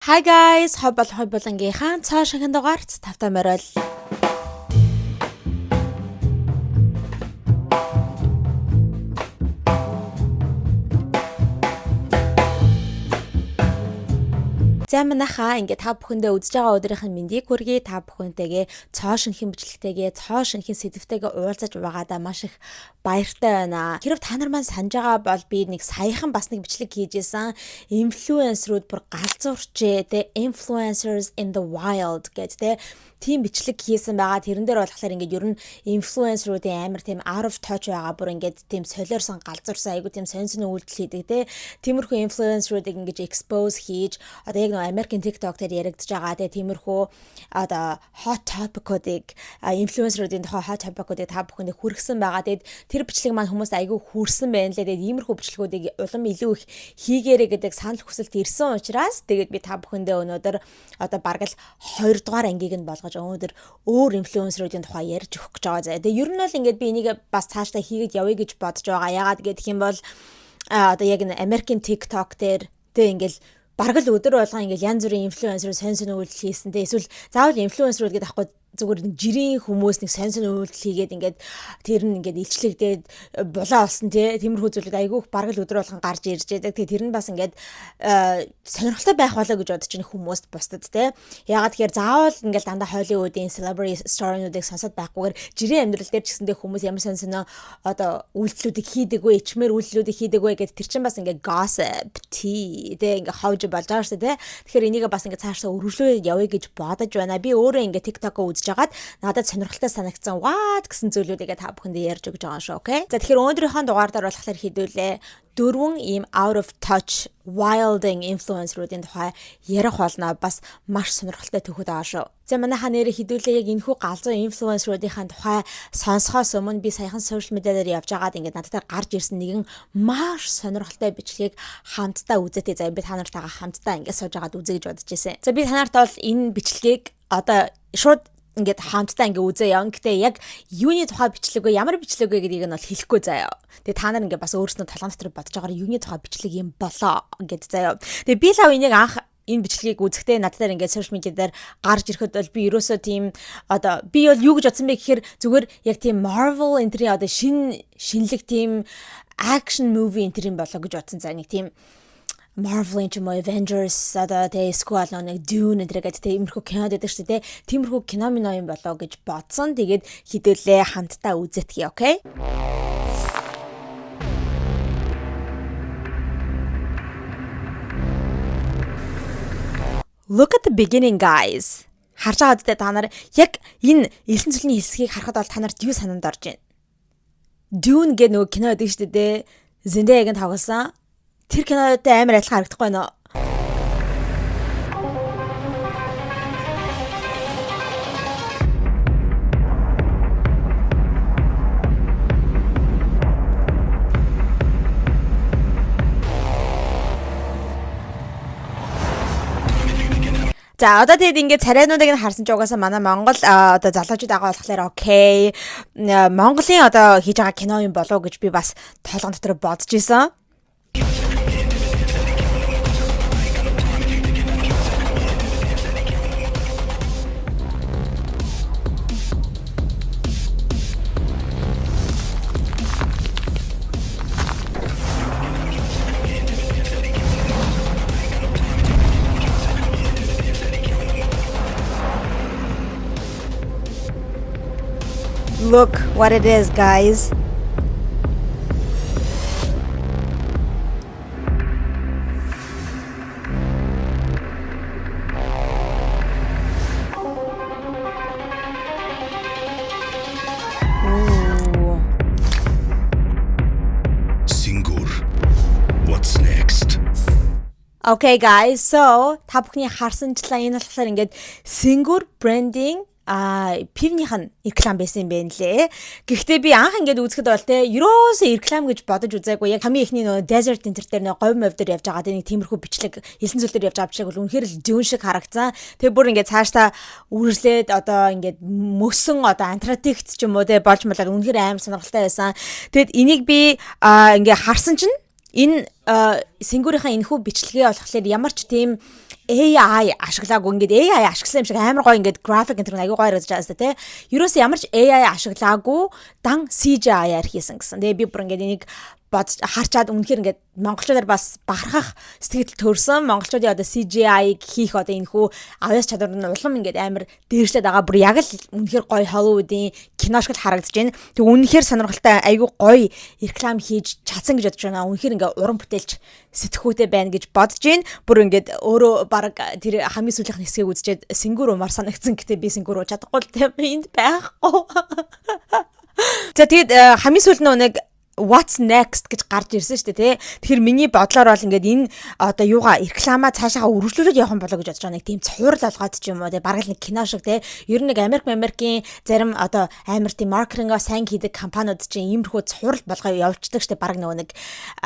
Hi guys, хоболонгийнхаа цоо шинхэн дугаарт тавтай морил. За манайхаа ингээд та бүхэндээ үзэж байгаа өдрийнх нь мэндийг хүргэе. Та бүхэнтэйгээ цоо шинхэн бичлэгтэйгээ, цоо шинхэн сэдвтэйгээ уулзаж байгаадаа маш их баяртай байна. Хэрв та нар маань санаж байгаа бол би нэг саяхан бас нэг бичлэг хийж исэн. Инфлюенсерүүд бүр галзуурчээ, тэ influencers in the wild гэдэг тэ тийм бичлэг хийсэн байгаа. Тэрэн дээр болохоор ингээд ер нь инфлюенсеруудын амар тийм out of touch байгаа. Бүр ингээд тийм солиорсон галзуурсан айгу тийм сонсон үйлдэл хийдэг тэ. Тиймэрхүү инфлюенсеруудыг ингээд expose хийж одоо яг Америкийн TikTok дээр яригдж байгаа тиймэрхүү одоо hot topic-уудыг инфлюенсеруудын тухай hot topic-уудыг та бүхэнд хүргэсэн байгаа. Тэгээд тэр бичлэг маань хүмүүст айгүй хүрсэн байна лээ. Тэгээд иймэрхүү бичлэгүүдийг улам илүү их хийгээрэй гэдэг санал хүсэлт ирсэн учраас тэгээд би та бүхэндээ өнөөдөр одоо бараг л 2 дугаар ангийг нь болгож өнөөдөр өөр инфлюенсеруудын тухай ярьж өгөх гэж байгаа заа. Тэгээд ер нь бол ингээд би энийг бас цаашдаа хийгээд явъя гэж бодож байгаа. Яагаад гэх юм бол одоо яг Америкийн TikTok дээр тэг ингээд бараг л өдөр болгоо ингээл янз бүрийн инфлюенсер сонсон үйлдэл хийсэнтэй эсвэл заавал инфлюенсерүүд гэдэг ахгүй зүгээр нэг жирийн хүмүүс нэг сонсон үйлдэл хийгээд ингээд тэр нь ингээд илчлэгдээд булаа болсон тиймэрхүү зүйлүүд айгүйх бараг л өдөр болгон гарч ирж байдаг. Тэгээ тэр нь бас ингээд сонирхолтой байх болоо гэж бодож байна хүмүүст бусдад ягаад тэгэхээр заавал ингээд дандаа Hollywood-ийн celebrity story-нуудыг сонсоод байхгүйгээр жирийн амьдрал дээр ч гэсэндээ хүмүүс ямар сонсон одоо үйлдэлүүдийг хийдэг вэ, ичмэр үйлдэлүүдийг хийдэг вэ гэдэг тэр чинь бас ингээд gossip tea ингээд ховж болж байгаа шүү дээ. Тэгэхээр энийг бас ингээд цаашдаа өргөжлөө явъя гэж бодож байна. Би өөрөө ингээд TikTok-оо жагаад надад сонирхолтой санагдсан what гэсэн зүйлүүдийг та бүхэндээ ярьж өгч байгаа шүү, окей? За тэгэхээр өнөөдрийнхөө дугаардаар болохоор хэдүүлээ 4 ийм out of touch wilding influencer-уудын тухай ярих болно. Бас маш сонирхолтой төвхөд байгаа шүү. За манайхаа нэрээ хэдүүлээ яг энэхүү галзуу инфлюенсеруудынхаа тухай сонсохоос өмнө би саяхан сошиал медиа дээр явж байгаад ингээд надад гарч ирсэн нэгэн маш сонирхолтой бичлэгийг хамтдаа үзээтэй. За би та нартайгаа хамтдаа ингээд сууж байгаад үзье гэж бодож байсан. За би та нарт бол энэ бичлэгийг одоо шууд ингээд хамтдаа ингээд үзээ явна. Гэтэ яг юуны тухай бичлэг вэ, ямар бичлэг вэ гэдгийг нь бол хэлэхгүй заяа. Тэгээ та нар ингээд бас өөрснөө толгойн дотор бодож байгаагаар юуны тухай бичлэг юм болоо гэд заяа. Тэгээ би лав энийг анх энэ бичлэгийг үзэхдээ надад дээр ингээд сошиал медиа дээр гарч ирэхэд бол би ерөөсөө тийм одоо би бол юу гэж бодсон бэ гэхээр зүгээр яг тийм Marvel энтри одоо шинэлэг тийм action movie энтри болоо гэж бодсон. За нэг тийм Marvel ч юм уу Avengers одоо эсвэл нэг Dune гэдэг тиймэрхүү кино дэдэг шүү дээ. Тиймэрхүү кино юм болоо гэж бодсон. Тэгээд хэдүүлээ хамтдаа үзэтгий, окей? Look at the beginning, guys. Харж байгаа үедээ та нар яг энэ элсэн цэлийн хэсгийг харахад бол та нарт юу санаанд орж байна? Dune гэдэг нөгөө кино дэдэг шүү дээ. Zendaya-гийн тоглосон тэр кинотой амар адилхан харагдахгүй нөө. За одоо тэгээд ингээд царайнуудыг нь харсан ч угаасаа манай Монгол одоо залуучууд байгаа болохоор окей. Монголын одоо хийж байгаа кино юм болов уу гэж би бас толгон дотор бодож исэн. Look what it is, guys. Singur. What's next? Okay, guys. So, та бүхний харсанчлаа энэ болохоор ингээд Singur branding пивнийх нь реклам байсан юм байна лээ. Гэхдээ би анх ингээд үзэхэд бол ерөөсөө реклам гэж бодож үзээгүй. Яг хамгийн ихний нөгөө desert enter дээр нөгөө говь мов дээр явж байгаа нэг тиймэрхүү бичлэг, хэлсэн зүйл дээр явж байгаа бичлэг бол үнэхээр л Dune шиг харагцсан. Тэгээ бүр ингээд цаашдаа үргэлжлээд одоо ингээд мөсөн одоо Antarctic ч юм уу болж малаар үнэхээр амар сонирхолтой байсан. Тэгэд энийг би ингээд харсан чинь Энэ сэнгүүрийнхаа энэхүү бичлэгээ болохоор ямар ч тийм AI ашиглаагүй ингээд AI ашигласан юм шиг амар гоё ингээд график энэ аягүй гоё харагдаж байгаа тест. Ерөөсөө ямар ч AI ашиглаагүй дан CGI-аар хийсэн гэсэн. Тэгээ би бүр ингээд энийг харчаад үнэхээр ингээд монголчуудаар бас бахархах сэтгэл төрсөн. Монголчуудын одоо CGI хийх одоо энэхүү авьяас чадвар нь улам ингээд амар дээшлээд байгаа. Бүр яг л үнэхээр гоё Hollywood-ийн кино шиг харагдаж байна. Тэг үнэхээр сонирхолтой аягүй гоё реклам хийж чадсан гэж бодож байна. Үнэхээр ингээд уран бүтээлч сэтгхүүтэй байна гэж бодож байна. Бүр ингээд өөрөө баг тэр хамгийн сүүлийнх нь хэсгийг үзчихэд сэнгүүр умаар санагдсан. Гэтэ би сэнгүүр уу чадахгүй л тийм энд байхгүй. За тэгээд хамгийн сүүлд нэг what's next гэж гарч ирсэн шүү дээ тий. Тэгэхээр миний бодлоор бол ингээд энэ одоо юугаа реклама цаашаа үргэлжлүүлээд явах юм болоо гэж бодож байгаа. Нэг тийм цуврал болгоод ч юм уу тий. Бараг нэг кино шиг тий. Ер нь нэг Америкийн зарим одоо амар тийм маркетингаа сайн хийдэг компаниуд чинь иймэрхүү цуврал болгоо явуулдаг шүү дээ. Бараг нөгөө нэг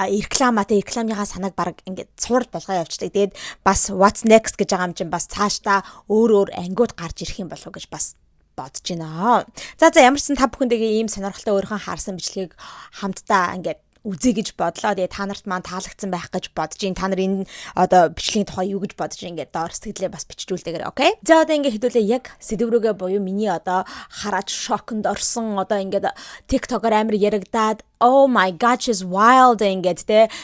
реклама тий. Рекламынхаа санааг бараг ингээд цуврал болгоо явуулдаг. Тэгээд бас what's next гэж байгаа юм чинь бас цаашдаа өөр ангиуд гарч ирэх юм болов гэж бас бодож байна. За ямар ч сан та бүхэндээ ийм сонирхолтой өөрийнхөө харсан бичлэгийг хамтдаа ингээд үзье гэж бодлоо. Тэгээ та нарт маань таалагдсан байх гэж бодож байна. Та нар энэ одоо бичлэгийн тухай юу гэж бодож ингээд доор сэтгэлээ бас бичжүүлдээгээрэй, окей? За одоо ингээд хэдүүлээ яг сэдв рүүгээ буюу миний одоо хараад шоконд орсон одоо ингээд TikTok-оор амар яригадаад oh my gosh is wild ингээд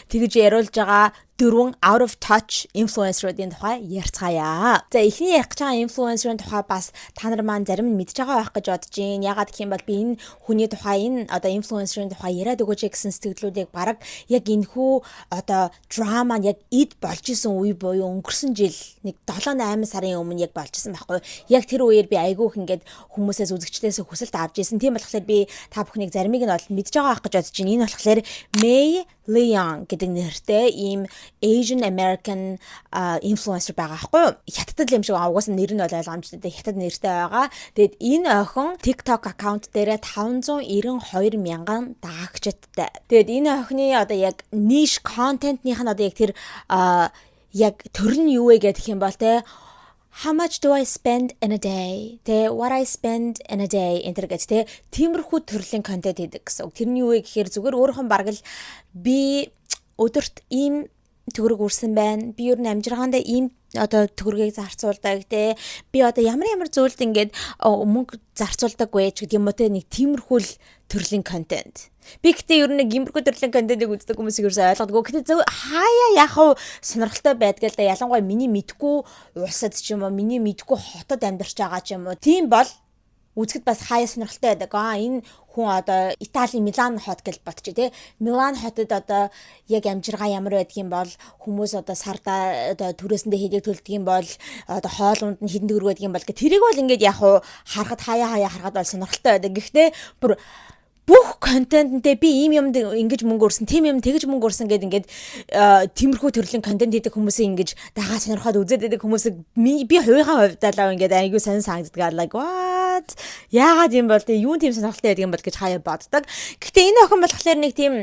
тэгж яриулж байгаа 4 out of touch influencer-уудын тухай ярьцгаая. За эхний ярих гэж байгаа influencer-ын тухай бас та нар маань зарим нь мэдж байгаа байх гэж бодож байна. Ягаад гэх юм бол би энэ хүний тухай энэ одоо influencer-ын тухай яриад өгөөч гэсэн сэтгэлдлүүдийг бараг яг энэхүү одоо драма яг эд болж исэн үе буюу өнгөрсөн жил нэг 7-8 сарын өмнө яг болж исэн байхгүй. Яг тэр үеэр би айгүйх ингээд хүмүүсээс үзэгчдээс хүсэлт авч исэн. Тийм болохоор би та бүхнийг заримыг нь бол мэдж байгаа байх гэж бодож байна. Энэ болохоор May Leon гэдэг нэртэй ийм Asian American influencer байгаа байхгүй юу? Хятадд юм шиг угаасаа нэр нь бол ойлгомжтой. Хятад нэртэй байгаа. Тэгэд энэ охин TikTok аккаунт дээрээ 592 мянган дагагчтай. Тэгэд энэ охины одоо яг niche content-ийнх нь одоо яг тэр яг төр нь юу вэ гэх юм бол how much do I spend in a day? What I spend in a day гэдэг тиймэрхүү төрлийн контент хийдэг гэсэн. Тэрний юу вэ гэхээр зүгээр өөрөөхөн бараг л би өдөрт ийм төгрөг үрсэн байна. Би ер нь амжиргаандаа ийм одоо төгрөгийг зарцуулдаг би одоо ямар зүйлд ингээд мөнгө зарцуулдаггүй ч гэдэг юм уу нэг тиймэрхүү төрлийн контент. Би гэтээ ер нь гимбэрхүү төрлийн контентыг үздэг хүмүүс ерөөсөй ойлгодгүй. Гэтээ хаяа яг хав сонирхолтой байдаг л да. Ялангуяа миний мэдгүй улсад ч юм уу, миний мэдгүй хотод амьдарч байгаа ч юм уу. Тийм бол үзэхэд бас хаяа сонирхолтой байдаг. Энэ хүн одоо Италийн Милан хот гэж бодчих тий. Милан хотод одоо яг амжиргаа ямар байдаг юм бол хүмүүс одоо сарда одоо түрээсэндээ хийдэг төлдөг юм бол одоо хоол унд нь хідэн төгрөг байдаг юм бол тэрийг бол ингээд яг харахад хаяа харахад бол сонирхолтой байдаг. Гэхдээ бүр бүх контентэнтэй би ийм юмд ингэж мөнгө өрсөн, тийм юм тэгж мөнгө өрсөн гэдэг ингээд тиймэрхүү төрлийн контент хийдэг хүмүүсийн ингэж дагаа сонирхоод үзээд байдаг хүмүүсийг би хувийнхаа хувьд алаа ингээд айгүй сонир санагддаг. Like what? Яагаад юм бол юу тийм сонирхолтой байдаг юм бол гэж хаяа боддог. Гэхдээ энэ охин болохоор нэг тийм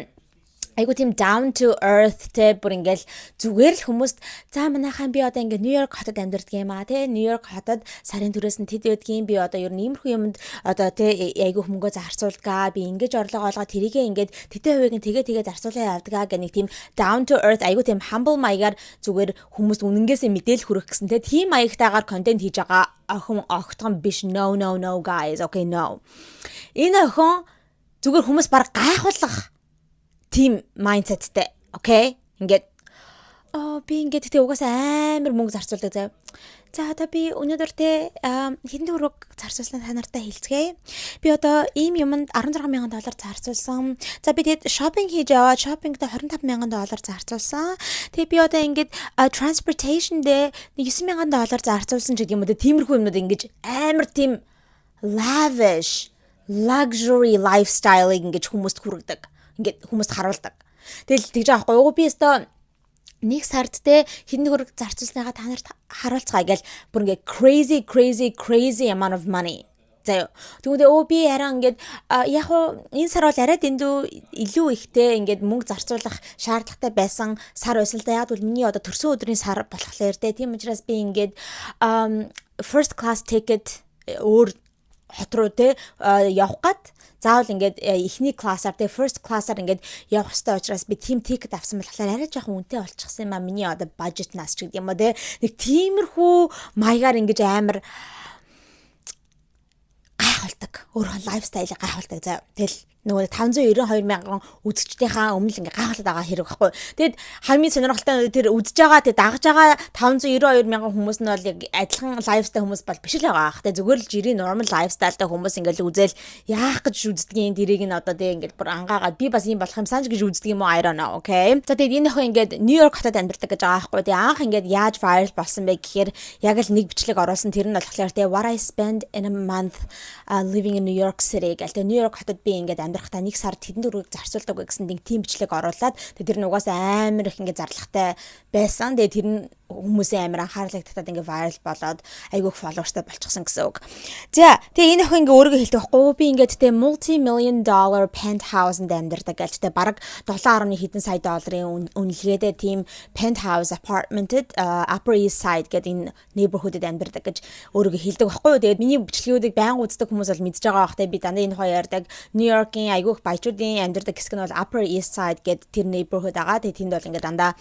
айгу тийм down to earth бүр ингээл зүгээр л хүмүүст за манайхан би одоо ингээд Нью-Йорк хотод амьдардаг юм аа Нью-Йорк хотод сарын түрээс нь тэд байдгийн би одоо ер нь иймэрхүү юмд одоо айгу хүмүүгөө зарцуулгаа би ингэж орлого олгоод тэрийгээ ингээд тэтэй хувийг нь тэгээ зарцуулаа явдгаа гэх нэг тийм down to earth айгу тийм humble маягаар зүгээр хүмүүст үнэнгээсээ мэдээлэл хүргэх гэсэн тийм маягтайгаар контент хийж байгаа охин огтхон биш no guys okay no энэ охин зүгээр хүмүүс баг гайхуулах team mindsetтэй. Okay? Ингээд би ингээд угаасаа амар мөнгө зарцуулдаг заяа. За одоо би өнөөдөр хэдэн төгрөг зарцуулсан та нартай хэлцгээе. Би одоо ийм юмд $16,000 зарцуулсан. За би тэгээд шопинг хийж яваад шопингд $25,000 зарцуулсан. Тэгээд би одоо ингээд transportation дээр $9,000 зарцуулсан ч гэдэг юм уу. Тиймэрхүү юмнууд ингэж амар тийм lavish luxury lifestyle-ыг ингэж хүмүүст хүргэдэг. Ингээд хүмүүст харуулдаг. Тэгэл тэгж аахгүй юу би өстө нэг сард хэдэн төгрөг зарцуулсныгаа та нарт харуулцгаа гэл бүр ингээд crazy amount of money. Заяа. Тэгвэл би арай ингээд яг уу энэ сар бол арай дэндүү илүү ихтэй ингээд мөнгө зарцуулах шаардлагатай байсан сар байсан л да. Яг бол миний одоо төрсөн өдрийн сар болохоор тийм учраас би ингээд first class ticket өөр хот руу явах гад заавал ингээд эхний классаар тэгээ first class-аар ингээд явах хэрэгтэй учраас би team ticket авсан болохоор арай жоохон үнэтэй болчихсон юм аа. Миний одоо budget-наас ч гэдэг юм уу те. Нэг тиймэрхүү маягаар ингэж амар гайхалдаг. Өөрийнхөө лайфстайлыг гайхалдаг. За тэгэл нөгөө 592 мянган үзэгчдийнхаа өмнө ингээ гайхалтай байгаа хэрэг байхгүй. Тэгэд хамгийн сонирхолтой тэр үзэж байгаа тэг дагаж байгаа 592 мянган хүмүүс нь бол яг адилхан лайфстай хүмүүс бол биш л байгаа ах. Тэг зүгээр л жирийн нормал лайфстайлтай хүмүүс ингээл үзэл яах гэж үздэгин дэрийг нь одоо тэг ингээл бүр ангаагаад би бас юм болох юм санаж гэж үздэг юм уу I don't know, okay. За тэгэд энэ охин ингээд Нью-Йорк хотод амьдардаг гэж байгаа байхгүй. Тэг анх ингээд яаж viral болсон бэ гэхээр яг л нэг бичлэг оруулсан тэр нь болохоор тэг what I spend in a month living in New York City гэл тэг Нью-Йорк хотод би ингээд амьдрахтаа нэг сар тэдэн дөрвийг зарцуулдаг гэсэн нэг тийм бичлэг оруулаад тэр нь угаасаа амар их ингээд зарлахтай байсан. Тэгээ тэр нь хүмүүсийн амар анхаарлыг татаад ингээд viral болоод айгүйх followersтай болчихсон гэсэн үг. За тэгээ энэ охин ингээд өөрийгөө хэлдэг байхгүй би ингээд тэ multi-million dollar penthouse-д амьдардаг гэж тэ бараг 7.1 хэдэн сая долларын үнэлгээтэй тийм penthouse apartment-д Upper East Side гэдэг энэ neighborhood-д амьдардаг гэж өөрийгөө хэлдэг байхгүй. Тэгээд миний бичлэгүүдийг байнга үздэг хүмүүс бол мэдж байгаа бах тэ би дандаа энэ хоёр ярьдаг New York-ийн айгүйх баячуудын амьдардаг хэсэг нь бол Upper East Side гэдэг тэр neighborhood байгаа. Тэгээд тэнд бол ингээд дандаа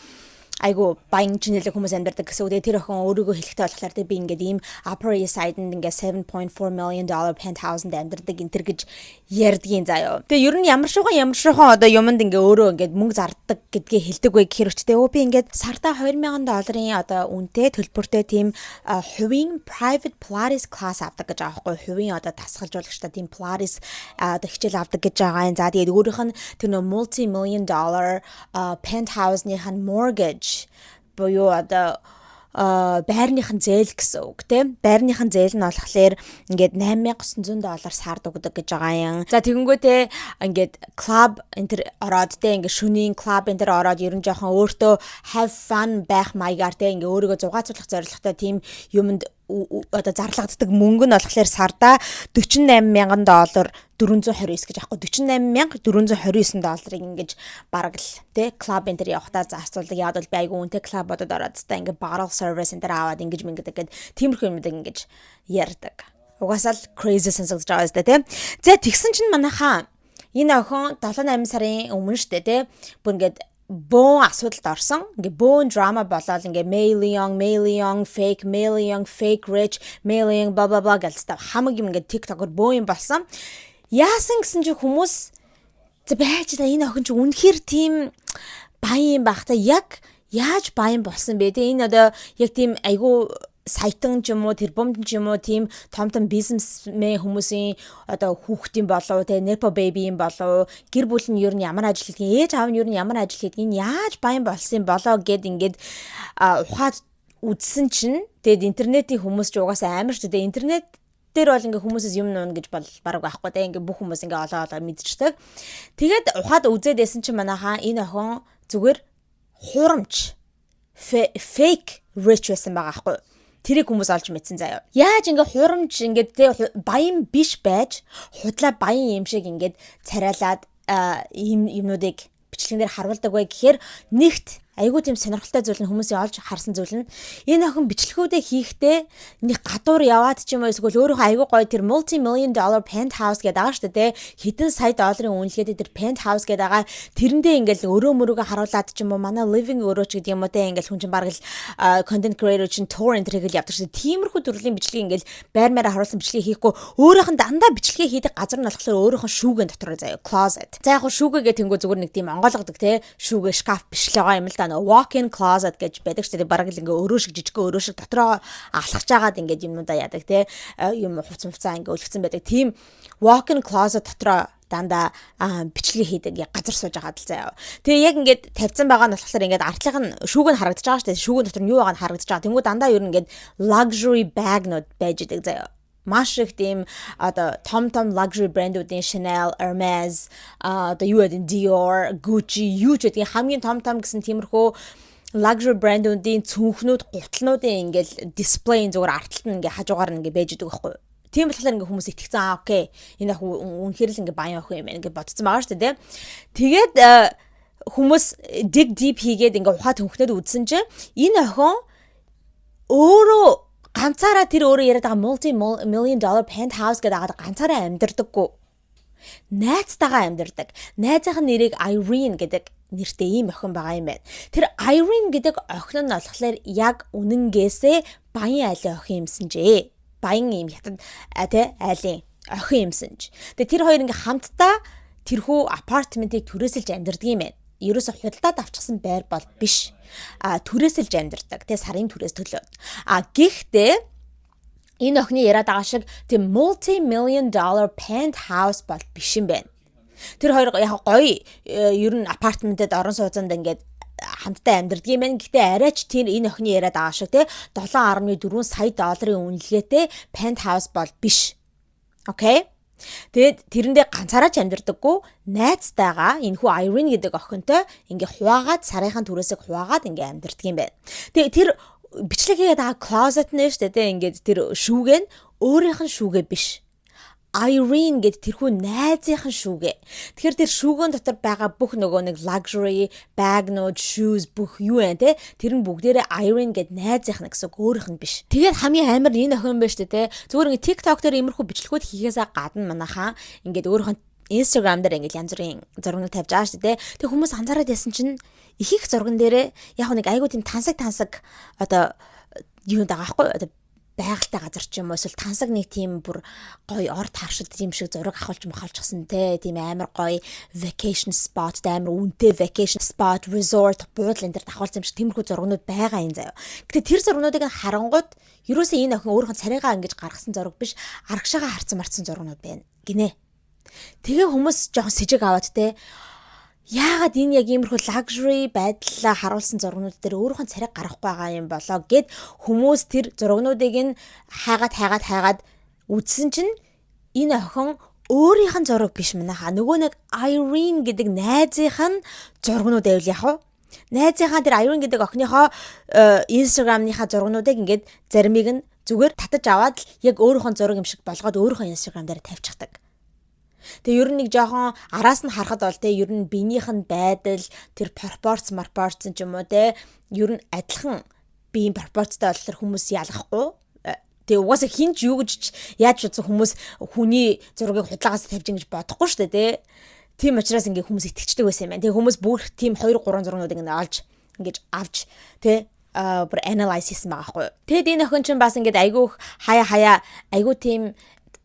айгу баян чинэлэг хүмүүс амьдардаг гэсэн үг. Тэр охин өөрийгөө хэлэхтэй болохоор би ингээд ийм Upper East Side-д ингээд $7.4 million penthouse-д амьдардаг энтер гэж ярьдгийн заяа. Тэгээ ер нь ямар шухан одоо юмд ингээд өөрөө ингээд мөнгө зардаг гэдгээ хэлдэг вэ гэхээр өчтэй би ингээд сартаа $2,000 одоо үнэтэй төлбөртэй тийм хувийн private Pilates class авдаг гэж байгаа байхгүй. Хувийн одоо дасгалжуулагчтай тийм Pilates одоо хичээл авдаг гэж байгаа юм. За тэгээд өөрийнх нь тэр нөө multi-million dollar penthouse-ных нь mortgage буюу одоо байрныхын зээл гэсэн үг тийм. Байрныхын зээл нь болохоор ингээд $8,900 сард өгдөг гэж байгаа юм. За тэгэнгүүтээ ингээд клуб энтер ороод тийм ингээд шөнийн клуб энтер ороод ер нь жоохон өөртөө have fun байх маягаар тийм ингээд өөрийгөө зугаацуулах зорилготой тийм юмд одоо зарлагддаг мөнгө нь болохоор сарда $48,000 429 гэж аахгүй $48,429 ингэж бараг л тий клуб энтер явахтаа зарцуулдаг. Яг бол би айгүй үнэтэй клубодод ороод та ингэ bottle service энтер аваад ингэж мингэдэг гэд тиймэрхүү юмдаг ингэж ярьдаг. Угаасаа л crazy сонсогдож байгаа зү тий. За тэгсэн чинь манайхаа энэ охин 7-8 сарын өмнө штэ тий бүр ингэж бөөн асуудалд орсон. Ингээ бөөн драма болоод ингээ Mail-young, fake rich, Mail-young blah blah blah гэлцтэй хамаг юм ингээ TikTok-оор бөөн юм болсон. Яасан гэсэн чи хүмүүс за байж та энэ охин чи үнэхээр тийм баян байх та яг яаж баян болсон бэ те энэ одоо яг тийм айгу саятан ч юм уу тэр бомд ч юм уу тийм том бизнесмен хүмүүсийн одоо хүүхдийн болов те nepo baby юм болов гэр бүл нь ер нь ямар ажил хийдгийг ээж аав нь ер нь ямар ажил хийдгийг яаж баян болсон болоо гэд ингээд ухаад үзсэн чинь тэгээд интернетийн хүмүүс ч угаасаа амар ч тэгээд интернет дээр бол ингээ хүмүүсээс юм нуун гэж бол бараг байхгүй те ингээ бүх хүмүүс ингээ олоо мэдчихдэг. Тэгээд ухаад үзээд байсан чинь манайхаа энэ охин зүгээр хурамч fake rich байсан байгаа байхгүй. Тэрийг хүмүүс олж мэдсэн заяа. Яаж ингээ хурамч ингээ те баян биш байж худлаа баян юм шиг ингээ царайлаад юмнуудыг бичлэгнээр харуулдаг бай гэхээр нэгт айгуу тийм сонирхолтой зүйл нь хүмүүсийн олж харсан зүйл нь энэ охин бичлэгүүдээ хийхдээ нэг гадуур яваад ч юм уу эсвэл өөрийнхөө айгуу гоё тэр multi-million dollar penthouse гэдэг байгаа шүү дээ хэдэн сая долларын үнэлгээтэй тэр penthouse гэдэг байгаа тэрэндээ ингээл өрөө мөрөөгөө харуулад ч юм уу манай living өрөө ч гэдэг юм уу те ингээл хүн чинь бараг л content creator чинь tour энтрийг л явдаг шүү дээ тиймэрхүү төрлийн бичлэг ингээл байрмаараа харуулсан бичлэгийг хийхгүй өөрийнх нь дандаа бичлэгээ хийдэг газар нь болохоор өөрийнх нь шүүгэн дотор заяа closet за яг шүүгээгээ тэнгүү зүгээр нэг тийм онгойлгодог те шүүгээ шкаф биш л байгаа юм л да walk-in closet гэж байдаг ч тийм бараг л ингээ өрөө шиг жижигхэн өрөө шиг дотроо алхаж агаад ингээд юмнуудаа яадаг те юм хувцмцаа ингээ өлгцэн байдаг тийм walk-in closet дотроо дандаа бичлэг хийдэг газар сууж байгаа л заяа. Тэгээ яг ингээд тавьсан байгаа нь болохоор ингээд артлыг нь шүүг нь харагдаж байгаа шүү дээ. Шүүгэн дотор нь юу байгаа нь харагдаж байгаа. Тэнгүү дандаа ер нь ингээд luxury bag-нууд байж идэг заяа. Маш их тийм одоо том luxury брэндүүдийн Chanel, Hermes, одоо юу гэдэг Dior, Gucci, юу ч гэдэг хамгийн том гэсэн тиймэрхүү luxury брэндүүдийн цүнхнүүд, гутлнуудын ингээл дисплей зүгээр артталт нь ингээ хажуугаар нь ингээ байж идэг байхгүй юу? Тийм болохоор ингээ хүмүүс итгэцэн окей. Энэ ах үнэхээр л ингээ баян охин юм байна ингээ бодсон байгаа шүү дээ. Тэгээд хүмүүс dig deep хийгээд ингээ ухаад хөнхнөд үзсэн чинь энэ охин өөрөө ганцаараа тэр өөрөө яриад байгаа multi-million dollar penthouse гэдэг агаад ганцаараа амьдардаггүй. Найзтайгаа амьдардаг. Найзынх нь нэрийг Irene гэдэг нэртэй ийм охин байгаа юм байна. Тэр Irene гэдэг охин нь болохоор яг үнэнгээсээ баян айлын охин юмсанжээ. Баян ийм хятад айлын охин юмсанж. Тэгээ тэр хоёр ингээ хамтдаа тэрхүү апартментыг түрээсэлж амьдардаг юм байна. Ерөөсө худалдаад авчихсан байр бол биш. Түрээсэлж амьдардаг. Тэгээ сарын түрээс төлөөд. Гэхдээ энэ охины яриад байгаа шиг тийм multi-million dollar penthouse бол биш юм байна. Тэр хоёр яг гоё ер нь апартментэд орон сууцанд ингээд хамтдаа амьдардаг юм байна. Гэхдээ арайч тэр энэ охины яриад байгаа шиг те 7.4 сая долларын үнэлгээтэй penthouse бол биш. Окей? Тэгээд тэрэндээ ганцаараа ч амьдардаггүй найзтайгаа энэ хүү Irene гэдэг охинтой ингээ хуваагаад сарынхаа түрээсээ хуваагаад ингээ амьдардаг юм байна. Тэгээд тэр бичлэгээ даа closet нэ штэ тэ ингээд тэр шүүгээ нь өөрийнх нь шүүгээ биш. Irene гэдэг тэрхүү найзынх нь шүүгээ. Тэгэхээр тэр шүүгэн дотор байгаа бүх нөгөө нэг luxury, bagnууд, shoes бүх юу вэ те? Тэр нь бүгдээрээ Irene гэдэг найзынх нь гэсэн өөрийнх нь биш. Тэгээд хамгийн амар энэ охин байна шүү дээ те. Зүгээр ингээ TikTok дээр иймэрхүү бичлэгүүд хийхээсээ гадна манайхаа ингээд өөрийнх нь Instagram дээр ингээд янз бүрийн зургууд тавьж байгаа шүү дээ. Тэг хүмүүс анзаараад ясан чинь их зурган дээрээ яг нэг айгуу тийм тансаг одоо юу байгаа байхгүй одоо байгальтай газар ч юм уу эсвэл тансаг нэг тийм бүр гоё ор таршилт тийм шиг зураг авахулчихсан те тийм амар гоё vacation spot амар үнэтэй vacation spot resort буудлын дээр давхуулсан юм шиг тиймэрхүү зургнууд байгаа юм заяа. Гэтэ тэр зургнуудыг харангууд ерөөсөө энэ охин өөрийнхөө царайгаа ингэж гаргасан зураг биш аргашаага харцсан марцсан зургнууд байна гинэ. Тэгээ хүмүүс жоохон сэжиг аваад те яагаад энэ яг иймэрхүү luxury байдлаа харуулсан зургнууд дээр өөрийнхөө царайг гаргахгүй байгаа юм болоо гэд хүмүүс тэр зургнуудыг нь хайгаад үзсэн чинь энэ охин өөрийнх нь зураг биш манайхаа нөгөө нэг Irene гэдэг найзынх нь зургнууд байвал яг уу найзынхаа тэр Irene гэдэг охиныхоо Instagram-ныхаа зургнуудыг ингээд заримыг нь зүгээр татаж аваад яг өөрийнхөө зураг юм шиг болгоод өөрийнхөө Instagram дээр тавьчихдаг. Тэгээ ер нь нэг жоохон араас нь харахад бол те ер нь биенийх нь байдал тэр пропорц ч юм уу те ер нь адилхан биеийн пропорцтой болохоор хүмүүс ялахгүй. Тэгээ угаасаа хинч юу гэж яаж утсан хүмүүс хүний зургийг худалдаагаас тавьж ингэж бодохгүй шүү дээ те. Тийм учраас ингээ хүмүүс итгэждэг байсан юм байна. Тэгээ хүмүүс бүр тийм 2 3 зургнуудыг ингээ олж ингэж авч те бүр analyze хийсэн байгаа байхгүй. Тэгэд энэ охин чинь бас ингээд айгүйх хаяа айгүй тийм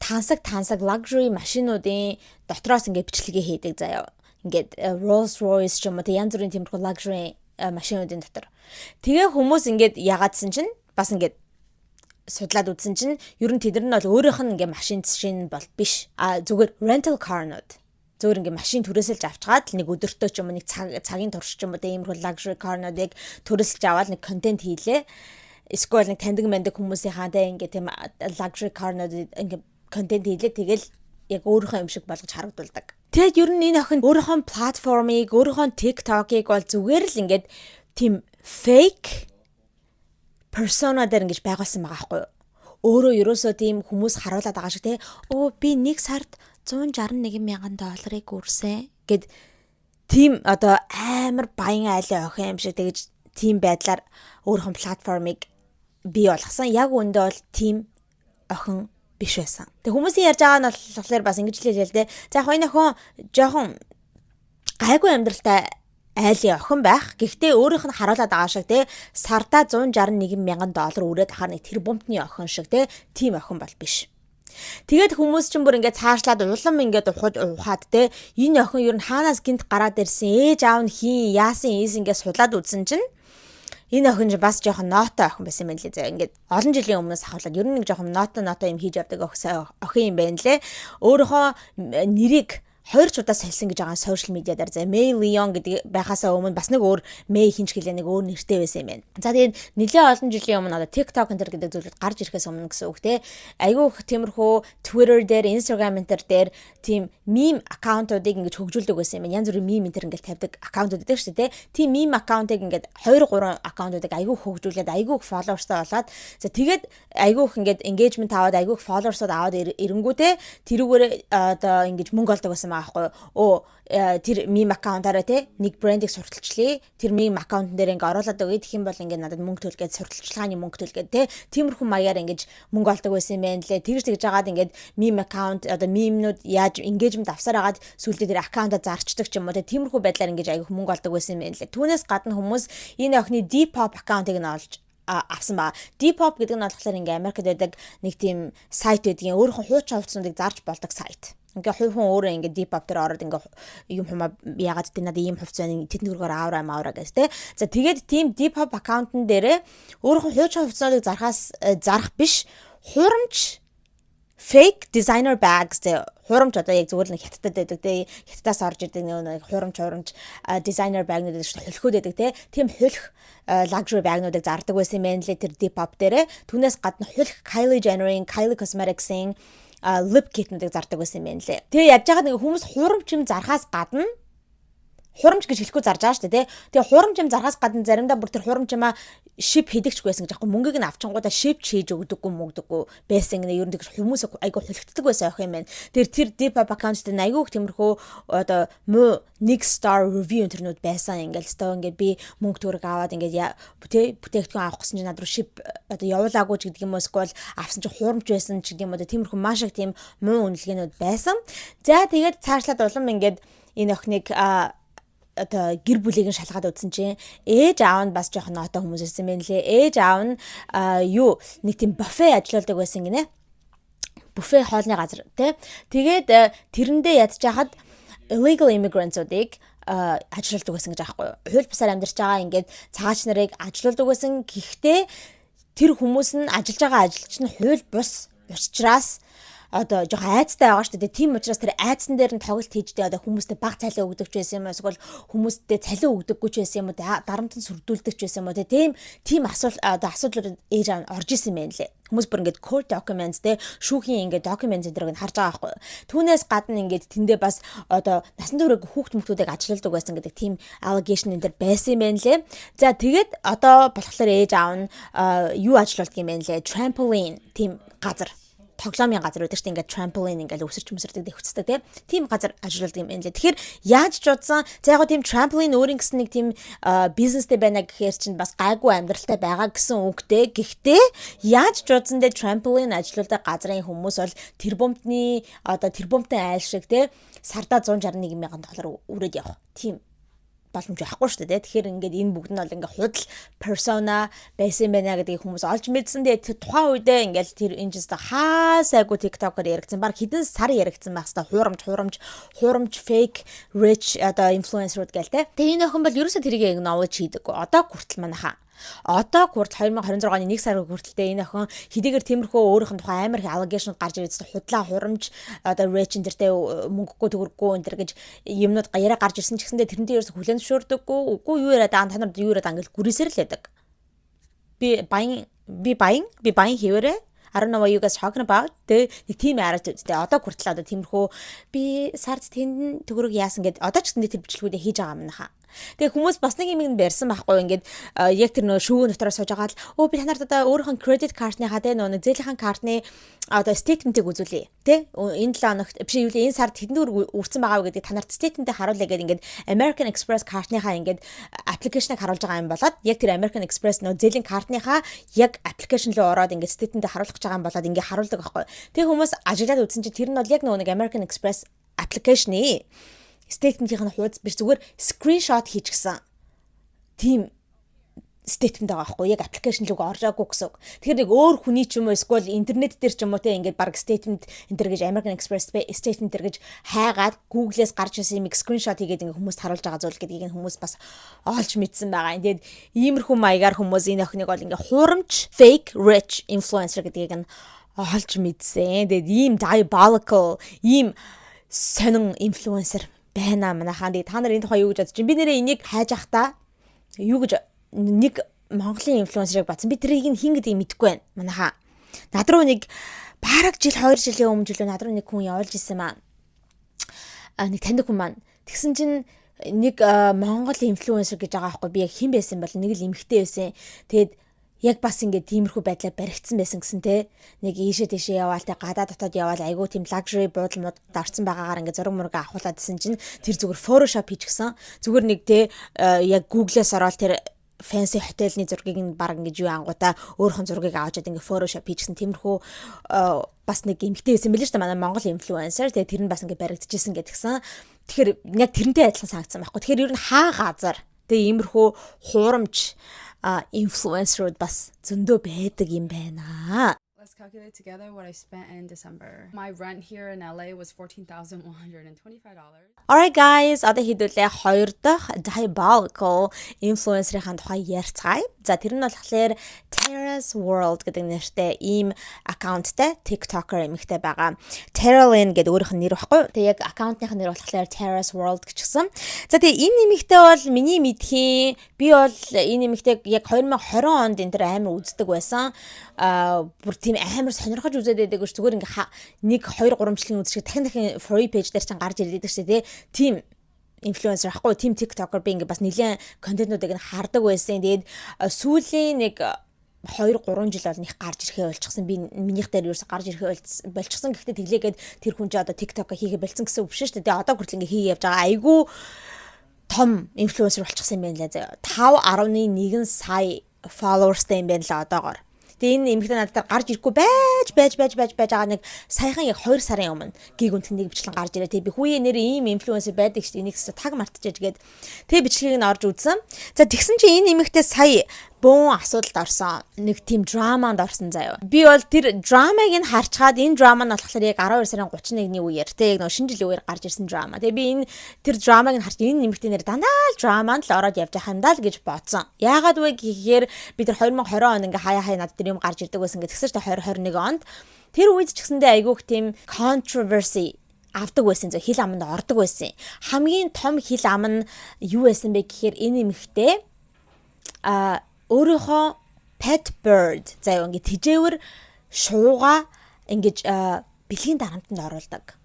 тансаг luxury машинуудын дотроос ингээд бичлэгээ хийдэг заяа. Ингээд Rolls Royce ч юм уу янз бүрийн тиймэрхүү luxury машинуудын дотор. Тэгээ хүмүүс ингээд ягаадсэн чинь бас ингээд судлаад үзсэн чинь ер нь тэдэр нь бол өөрийнх нь ингээд машин бол биш. Зүгээр rental car-нууд. Зүгээр ингээд машин түрээсэлж авчгаад нэг өдөртөө ч юм уу нэг цагийн турш ч юм уу тиймэрхүү luxury car-нуудыг түрээсэлж аваад нэг контент хийлээ. Эсвэл нэг таньдаг хүмүүсийнхаа ингээд тийм luxury car-нууд ингээд контент хийлээ тэгэл яг өөрийнхөө юм шиг болгож харагдуулдаг. Тэгэд ер нь энэ охин өөрийнхөө платформыг, өөрийнхөө TikTok-ыг бол зүгээр л ингээд тийм fake persona дээр ингэж байгуулсан байгаа байхгүй юу? Өөрөө ерөөсөө тийм хүмүүс харуулад байгаа шиг те. Би нэг сард $161,000 үрсэн гэд тийм одоо амар баян айлын охин юм шиг тэгэж тийм байдлаар өөрийнхөө платформыг бий болгосон. Яг үүндээ бол тийм охин биш байсан. Тэг хүмүүсийн ярьж байгаа нь болохоор бас ингэж л хэлээ л дээ. За яг энэ охин жоохон гайгүй амьдралтай айлын охин байх. Гэхдээ өөрийнх нь харуулад байгаа шиг те сардаа $161,000 өрөөд ахаар нэг тэр бомтны охин шиг те тийм охин бол биш. Тэгээд хүмүүс ч бүр ингээд цаашлаад улам ингээд ухаад те энэ охин ер нь хаанаас гинт гараад ирсэн ээж аав нь яасан ингээд судлаад үзсэн чинь энэ охин ч бас жоохон нотой охин байсан юм байна лээ. Ингээд олон жилийн өмнөөс ахуулаад ер нь нэг жоохон нотой юм хийж явдаг охин юм байна лээ. Өөрийнхөө нэрийг 2 удаа салсан гэж байгаа сошиал медиа дээр за May Leon гэдэг байхаасаа өмнө бас нэг өөр May хинч гэлээ нэг өөр нэртэй байсан юм байна. За тэгээд нэлээд олон жилийн өмнө одоо TikTok энэ гэдэг зүйлүүд гарч ирэхээс өмнө гэсэн үг те. Айгүй их тиймэрхүү Twitter дээр, Instagram дээр тийм meme аккаунтуудыг ингэж хөгжүүлдэг байсан юм байна. Янз бүрийн meme энэ ингээл тавьдаг аккаунтууд байдаг шүү дээ те. Тийм meme аккаунтыг ингээд 2 3 аккаунтуудыг айгүй хөгжүүлээд айгүй их followersтай болоод за тэгээд айгүй их ингээд engagement аваад айгүй их followersууд аваад ирэнгүүтээ тэрүүгээр одоо ингэж мөнгө олдог байсан байгаа байхгүй. Тэр meme аккаунтаараа те нэг брендийг сурталчлаа. Тэр meme аккаунтн дээр ингээ оруулаад өгье. Тэгэх юм бол ингээ надад мөнгө төлгээд сурталчилгааны мөнгө төлгээд те тиймэрхүү маягаар ингэж мөнгө олдог байсан юм байна лээ. Тэгж жагаад ингээд meme аккаунт одоо meme-нууд яаж engagement авсаар агаад сүүлдээ тэр аккаунтаа зарчдаг ч юм уу те тиймэрхүү байдлаар ингэж аяг мөнгө олдог байсан юм байна лээ. Түүнээс гадна хүмүүс энэ охины Depop аккаунтыг нь олж авсан ба. Depop гэдэг нь болохоор ингээ Америкт байдаг нэг тийм сайт байдгийн өөрийнхөө хуучин хувцсуудыг зарж болдог сайт. Ингээ хувь хүн өөрөө ингээ Depop дээр ороод ингээ юм хумаа ягаад тэ надад ийм хувцас байна тэдний хөргөөр аавра гэж тэ. За тэгээд тийм Depop аккаунтн дээрээ өөрийнхөө хуучин хувцсуудыг зарах биш хурамч fake designer bags тэ хурамч одоо яг зүгээр л хятадд байдаг тэ хятадаас орж ирдэг нэг хурамч designer bagнууд шүү дээ хөлхөөд байдаг тэ тийм хөлх luxury bagнуудыг зардаг байсан юм байна лээ тэр Depop дээрээ. Түүнээс гадна хөлх Kylie Jenner-ийн Kylie Cosmetics-ийн lip kit-нуудыг зардаг байсан юм байна лээ. Тэгээ яаж яагаад нэг хүмүүс хурамч юм зархаас гадна хурамч гэж хэлэхгүй зарж байгаа шүү дээ. Тэгээ хурамч юм зархаас гадна заримдаа бүр тэр хурамч юмаа ship хийдэгч байсан гэж аахгүй мөнгийг нь авчингуудаа ship хийж өгдөггүй мөгдөггүй байсан гэнэ ер нь тэгж хүмүүс айгу хөлөгддөг байсан ах юм байна. Тэр Depop аккаунт дээр айгу их тиймэрхүү одоо муу нэг star review интернет байсан ингээл стоо ингээд би мөнгө төгрөг аваад ингээд бүтээгдэхүүн авах гэсэн чинь над руу ship одоо явуулаагүй ч гэдэг юм уу эсвэл авсан чинь хурамч байсан ч гэдэг юм уу тиймэрхүү маш их тийм муу үнэлгээнүүд байсан. За тэгээд цаашлаад улам ингээд энэ охиныг одоо гэр бүлийг нь шалгаад үзсэн чинь ээж аав нь бас жоохон ноотоо хүмүүс ирсэн байна лээ. Ээж аав нь нэг тийм буфе ажилладаг байсан гинэ. Буфе хоолны газар тий. Тэгээд тэрэндээ ядчихад illegal immigrants-уудыг ажилладаг байсан гэж аахгүй юу. Хууль бусаар амьдарч байгаа ингээд цагаач нарыг ажилладаг байсан. Гэхдээ тэр хүмүүс нь ажиллаж байгаа ажилч нь хууль бус учраас одоо жоохон айцтай байгаа шүү дээ. Тийм учраас тэр айцсан дээр нь тоглолт хийжтэй одоо хүмүүстэй баг цалин өгдөг ч байсан юм эсвэл хүмүүстэй цалин өгдөггүй ч байсан юм уу дарамтанд сүрдүүлдэг ч байсан юм уу тийм асуудлууд ээж аав орж исэн юм байна лээ. Хүмүүс бүр ингээд court documents те шүүхийн ингээд documents зэрэг нь харж байгаа байхгүй. Түүнээс гадна ингээд тэндээ бас одоо насан туршид хүүхд мөхтүүдийг ажилладаг байсан гэдэг тийм allegation энэ төр байсан юм байна лээ. За тэгээд одоо болохоор ээж аав нь юу ажилладаг юм байна лээ. Trampoline тийм газар тоглоомын газар байдаг шүү дээ ингээд trampoline ингээд өсөрч мөсөрдөг дэвхцдэг тийм газар ажилладаг юм байна лээ. Тэгэхээр яаж ч удсан за яг тийм trampoline өөрийн гэсэн нэг тийм бизнестэй байна гэхээр чинь бас гайгүй амьдралтай байгаа гэсэн үгтэй. Гэхдээ яаж ч удсан дэ trampoline ажилладаг газрын хүмүүс бол тэр бомтны айл шиг сардаа 161,000 доллар өрөөд явах тийм боломж байхгүй шүү дээ. Тэгэхээр ингээд энэ бүгд нь бол ингээд худал persona байсан байна гэдгийг хүмүүс олж мэдсэн. Тэгээ тухайн үедээ ингээд тэр энэ ч хаасайгуу TikTok-оор яригдсан. Баг хэдэн сар яригдсан байх хэвээр хурамч fake rich одоо influencer-ууд гээл те. Тэгээ энэ охин бол ерөөсөө тэрийг knowledge хийдэг. Одоо хүртэл манайхаа одоо хүртэл 2026 оны 1 сар хүртэлтэй энэ охин хэдийгээр тиймэрхүү өөрийнх нь тухайн амар их allegation гарч ирсэн худлаа хурамч одоо rich энтертэй мөнгөгүй төгрөггүй энтер гэж юмнууд яриа гарч ирсэн ч гэсэндээ тэрнтэй ерөөсө хүлэн зөвшөөрдөггүй үгүй юу яриад та нарт юу яриад ангил гүрээсэр л байдаг. Би buying хийвэрэ I don't know what you guys talking about. Нэг тийм attitude одоо хүртэл одоо тиймэрхүү би сард тэнд төгрөг яасан гэд одоо ч гэсэн тэр бичлэгүүдээ хийж байгаа юм нахаа. Тэгээ хүмүүс бас нэг юм барьсан байхгүй ингээд яг тэр нөө шүүгэн дотор сууж байгаа л би танарт одоо өөрийнхөө credit card-ныхаа нөө зээлийнхэн картны одоо statement-ийг үзүүлье тий энэ 7 хоногт биш юу энэ сард хэдэн төгрөг үрцэн байгаа гэдэг танарт statement-ийг харуулъя гэдэг ингээд American Express card-ныхаа ингээд application-ыг харуулж байгаа юм болоод яг тэр American Express нөө зээлийн card-ныхаа яг application руу ороод ингээд statement-ийг харуулах гэж байгаа юм болоод ингээд харуулдаг байхгүй. Тэгээ хүмүүс ажиглаад үзсэн чинь тэр нь бол яг нэг American Express application-ий statement-ийн хуудас биш зүгээр screenshot хийчихсэн. Тийм statement байгаа байхгүй яг application руу оржаагүй гэсэн. Тэгэхээр нэг өөр хүний ч юм уу эсвэл интернет дээр ч юм уу те ингээд баг statement энэ гэж American Express statement дээр гэж хайгаад Google-ээс гарч ирсэн юм screenshot хийгээд ингээд хүмүүст харуулж байгаа зүйл гэдгийг хүмүүс бас олж мэдсэн байгаа. Тэгээд иймэрхүү маягаар хүмүүс энэ охиныг бол ингээд хурамч fake rich influencer гэдгийг нь олж мэдсэн. Тэгээд ийм diabolical ийм сонин influencer байна манайхаа. Тэгээ та нар энэ тухай юу гэж бодож байна? Би нэрээ энийг хайж ахта юу гэж нэг Монголын инфлюенсерыг батсан. Би тэрийг хин гэдгийг мэдэхгүй байна. Манайхаа. Над руу нэг бараг жил 2 жилийн өмнө над руу нэг хүн явуулж исэн маа. Нэг таньдаг хүн маань. Тэгсэн чинь нэг Монгол инфлюенсер гэж байгаа байхгүй. Би яг хэн байсан бол нэг л эмэгтэй байсан. Тэгээд яг бас ингээд тиймэрхүү байдлаар баригдсан байсан гэсэн те. Нэг ийшээ тийшээ яваал те гадаа дотоод яваал айгүй тийм luxury буудалмууд дарцсан байгаагаар ингээд зураг мураг авахуулаадсэн чинь тэр зүгээр Photoshop хийчихсэн. Зүгээр нэг те яг Google-ээс ороод тэр fancy хотелны зургийг нь баг ингэж юу ангуудаа өөрхөн зургийг аваачаад ингээ Photoshop хийчихсэн тиймэрхүү бас нэг эмгтэй байсан билээ шүү дээ манай Монгол инфлюенсер. Тэгээ тэр нь бас ингээ баригдчихсэн гэдгсэн. Тэгэхээр яг тэрнтэй адилхан санагдсан байхгүй. Тэгэхээр ер нь хаа газар тэгээ иймэрхүү хуурамч инфлюенсерүүд бас зөндөө байдаг юм байна. Let's calculate together what I spent in December. My rent here in LA was $14,125. Alright guys, одоо хэдүүлээ 2 дахь diabolical influencer-ийн тухай ярьцгаая. За тэр нь болохоор Tara's World гэдэг нэртэй ийм аккаунттай TikToker эмэгтэй байгаа. Tara Lynn гэдэг өөрийнх нь нэр баггүй. Тэгээ яг аккаунтных нэр болохоор Tara's World гэжсэн. За тэгээ энэ эмэгтэй бол миний мэдхийн би бол энэ эмэгтэйг яг 2020 онд энэ төр амар үздэг байсан. Бүр тийм амар сонирхож үзээд байдаг гэж зүгээр ингээ 1 2 3 жилийн үзчих дахин free page дээр чинь гарч ирээд байдаг шүү дээ. Тийм инфлюенсер ахгүй тийм TikToker би ингээ бас нэлээд контентуудыг нь хардаг байсан. Тэгээд сүүлийн нэг 2 3 жил бол них гарч ирэхээ болчихсон. Би минийх дээр юус гарч ирэхээ болчихсон. Гэхдээ тэглээгээд тэр хүн ч одоо TikTok хийгээ болцсон гэсэн үг биш шүү дээ. Тэгээ одоо хүртэл ингээ хийгээ явж байгаа. Айгүй том инфлюенсер болчихсон юм байна лээ. 5.1 сая followersтай юм байна л одоогоор. Тэгээ энэ эмэгтэй надад гарч ирэхгүй байж байгаа нэг саяхан яг 2 сарын өмнө гиг үнтнийг бичлэн гарч ирээ. Тэгээ би хүүе нэр ийм инфлюенсер байдаг шүү дээ. Энийг таг мартчихэж гээд тэгээ бичлэгийг нь орж үзсэн. За тэгсэн чинь энэ эмэгтэй сая бөөн асуудалд орсон. Нэг тийм драманд орсон заяа. Би бол тэр драмыг нь харчгаад энэ драма нь болохоор яг 12 сарын 31-ний үеэр тэг яг нэг шинэ жилийн үеэр гарч ирсэн драма. Тэгээ би энэ тэр драмыг нь харч энэ нэмэгтэй нэр дандаа л драманд л ороод явж байгаа юм даа л гэж бодсон. Яагаад вэ гэхээр би тэр 2020 он ингээ хаяа надад тэр юм гарч ирдэг байсан гэсэн чинь 2021 онд тэр үед ч гэсэндээ айгүйх тийм controversy авдаг байсан зөө хил аманд ордог байсан. Хамгийн том хил ам нь юу байсан бэ гэхээр энэ нэмэгтэй өөрийнхөө pet bird заяа ингээ тижээвэр шууга ингэж бэлгийн дарамтанд оруулдаг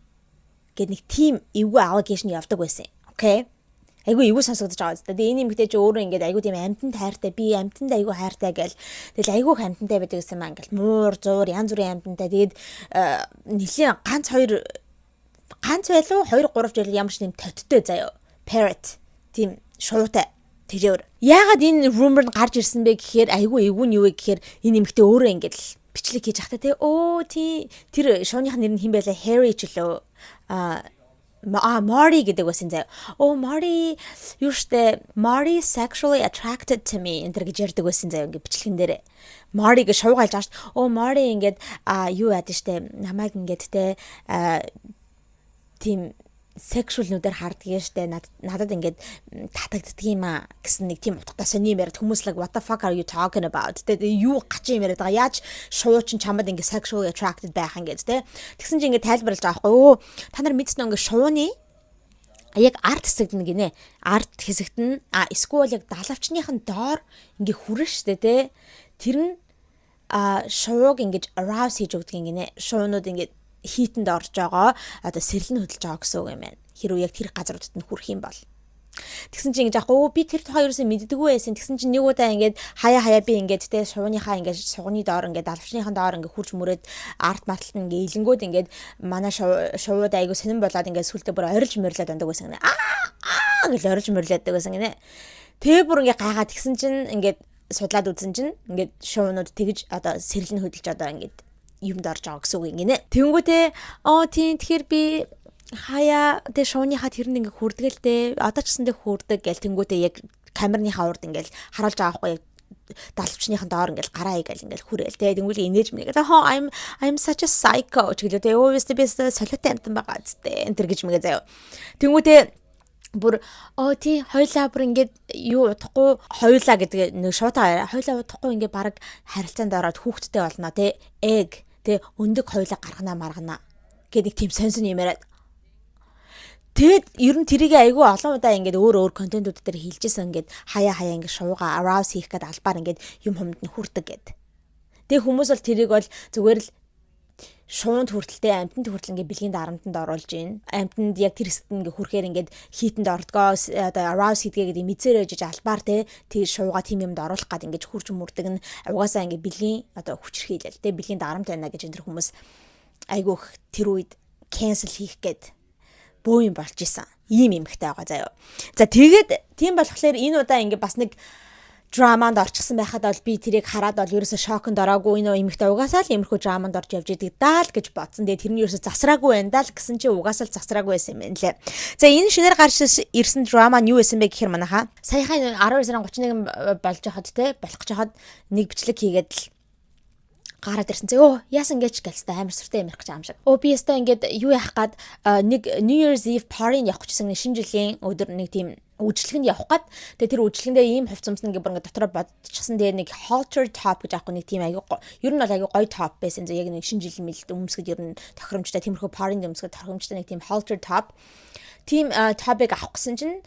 гэд нэг team эвгүй allegation явдаг байсан. Окей. Айгу эвгүй сонсогдож байгаа зү. Тэгээ энэ эмэгтэй чи өөрөө ингээд айгу тийм амтанд хайртай би амтанд айгу хайртай гэл. Тэгэл айгу амтантай байдаг гэсэн маа ингээл муур зуур янз бүрийн амтантай. Тэгээд нэлийн ганц байлуу 2 3 жил ямар ч юм тоттой заяа. Parrot тийм шуутай. Тэжээр. Яагаад энэ rumor нь гарч ирсэн бэ гэхээр айгүй эвгүй нь юу вэ гэхээр энэ эмэгтэй өөрөө ингээд бичлэг хийж ахтай те тэр шууных нэр нь хэн байлаа Harry ч лөө Marty гэдэг байсан заяа. Marty юу штэ Marty sexually attracted to me энэ гэж ярьдаг байсан заяа ингээд бичлэгэн дээрээ. Marty-г шуугаалж ааш. Marty ингээд юу яад штэ намайг ингээд те тийм sexual-нүүдээр харддаг штэ надад ингээд татагддаг юм а гэсэн нэг тийм утгатай сони юм яриад хүмүүс л what the fuck are you talking about тэгээ юу гачи юм яриад байгаа яаж шуу чин чамд ингээд sexually attracted байх ингээд те тэгсэн чинь ингээд тайлбарлаж байгаа байхгүй та нар мэдсэн ингээд шууны яг арт хэсэгт нь гинэ арт хэсэгт нь эсвэл яг далавчныхын доор ингээд хүрэн штэ те тэр нь шууг ингээд arouse хийж өгдөг гинэ шуунууд ингээд хийтэнд орж байгаа одоо сэрэл нь хөдөлж байгаа гэсэн үг юм байна. Хэрвээ яг тэр газруудад нь хүрэх юм бол. Тэгсэн чинь ингэж яахгүй би тэр тухай ерөөсөө мэддэггүй байсан. Тэгсэн чинь нэг удаа ингээд хаяа би ингээд те шууныхаа ингээд сугны доор ингээд алфчныхаа доор ингээд хурж мөрөөд арт марталт ингээд илэнгүүд ингээд манай шууд айгу сонирн болоод ингээд сүлдө бүр орилж мөрлөөд ондог байсан гэнэ. Гэж орилж мөрлөөддөг байсан гэнэ. Тэгээ бүр ингээд гайхаад тэгсэн чинь ингээд судлаад үзсэн чинь ингээд шуунууд тэгж одоо сэрэл нь хөдөлж одоо ингээд юмд орж байгаа гэсэн үг юм гинэ. Тэнгүүтээ тийм тэгэхээр би хаяа тэ шууныхаа тэр нь ингээ хүрдгэлтэй одоо ч гэсэндээ хүрдэг гэл тэнгүүтээ яг камерныхаа урд ингээл харуулж байгаа байхгүй яг далвчныхын доор ингээл гараа игээл ингээл хүрээл тэ тэнгүүл инээж мэнийгээ I'm such a psycho ч гэлээ тэ өөстө би солиотой амтан байгаа зү энэ төр гэж мэгээ заяа. Тэнгүүтээ бүр тий хоёлаа бүр ингээд юу удахгүй хоёлаа гэдэг нэг шуудаа хоёлаа удахгүй ингээд баг харилцаанд ороод хүүхдтэй болно тий egg тий өндөг хоёлаа гаргана маргана гэдэг тийм сонсон юм яриад тэгэд ер нь тэрийг айгүй олон удаа ингээд өөр контентууд дээр хийлжсэн ингээд хаяа ингээд шууга arouse хийх гэдэг албаар ингээд юм хүмд нь хүрдэг гэд. Тэгээ хүмүүс бол тэрийг бол зүгээр л шуунд хүртэлтэй амтнд хүртэл ингээ бэлгийн дарамтанд оруулж гин. Амтнд яг тэр хэсэгт ингээ хүрэхээр ингээд хийтэнд ордгоо одоо arouse хийдгээ гэдэг мэдсээр ээжж албаар тэр шууга тийм юмд оруулах гад ингээ хурж мөрдөг нь угаасаа ингээ бэлгийн одоо хүчрхийлэл бэлгийн дарамт байна гэж энэ хүмүүс айгүйх тэр үед cancel хийх гээд бөө юм болж исэн. Ийм эмхтэй байгаа заяа. За тэгээд тийм болохоор энэ удаа ингээ бас нэг драманд орчихсан байхад бол би тэрийг хараад бол ерөөсө шоконд ороогүй нөө эмхтэй угаасаа л иймэрхүү драманд орж явж идэг даа л гэж бодсон. Тэгээ тэрний ерөөсө засраагүй байна даа л гэсэн чи угаасаа л засраагүй байсан юм байна лээ. За энэ шинээр гарч ирсэн драма нь юу байсан бэ гэхээр манайха саяхан 12 сарын 31 болж хахад те болох гэж хахад нэг бичлэг хийгээд л гараад ирсэн. Өө яасан гэж гэлстэй амар сүртэй ямарх гэж аам шиг. Би ястаа ингээд юу яах гээд нэг New Year's Eve party явах гэсэн шинэ жилийн өдөр нэг тийм үйлчлэгэнд явах гээд тэгээ тэр үйлчлэгэндээ ийм хувцсамс ингээ бүр ингээ дотроо бодчихсан. Тэгээ нэг halter top гэж аахгүй нэг тийм аягүй ер нь бол аягүй гоё top байсан. Яг нэг шинэ жилийн мэлд өмсгөд ер нь тохиромжтой тиймэрхүү party өмсгөд тохиромжтой нэг тийм halter top. Тийм top-ыг авах гэсэн чинь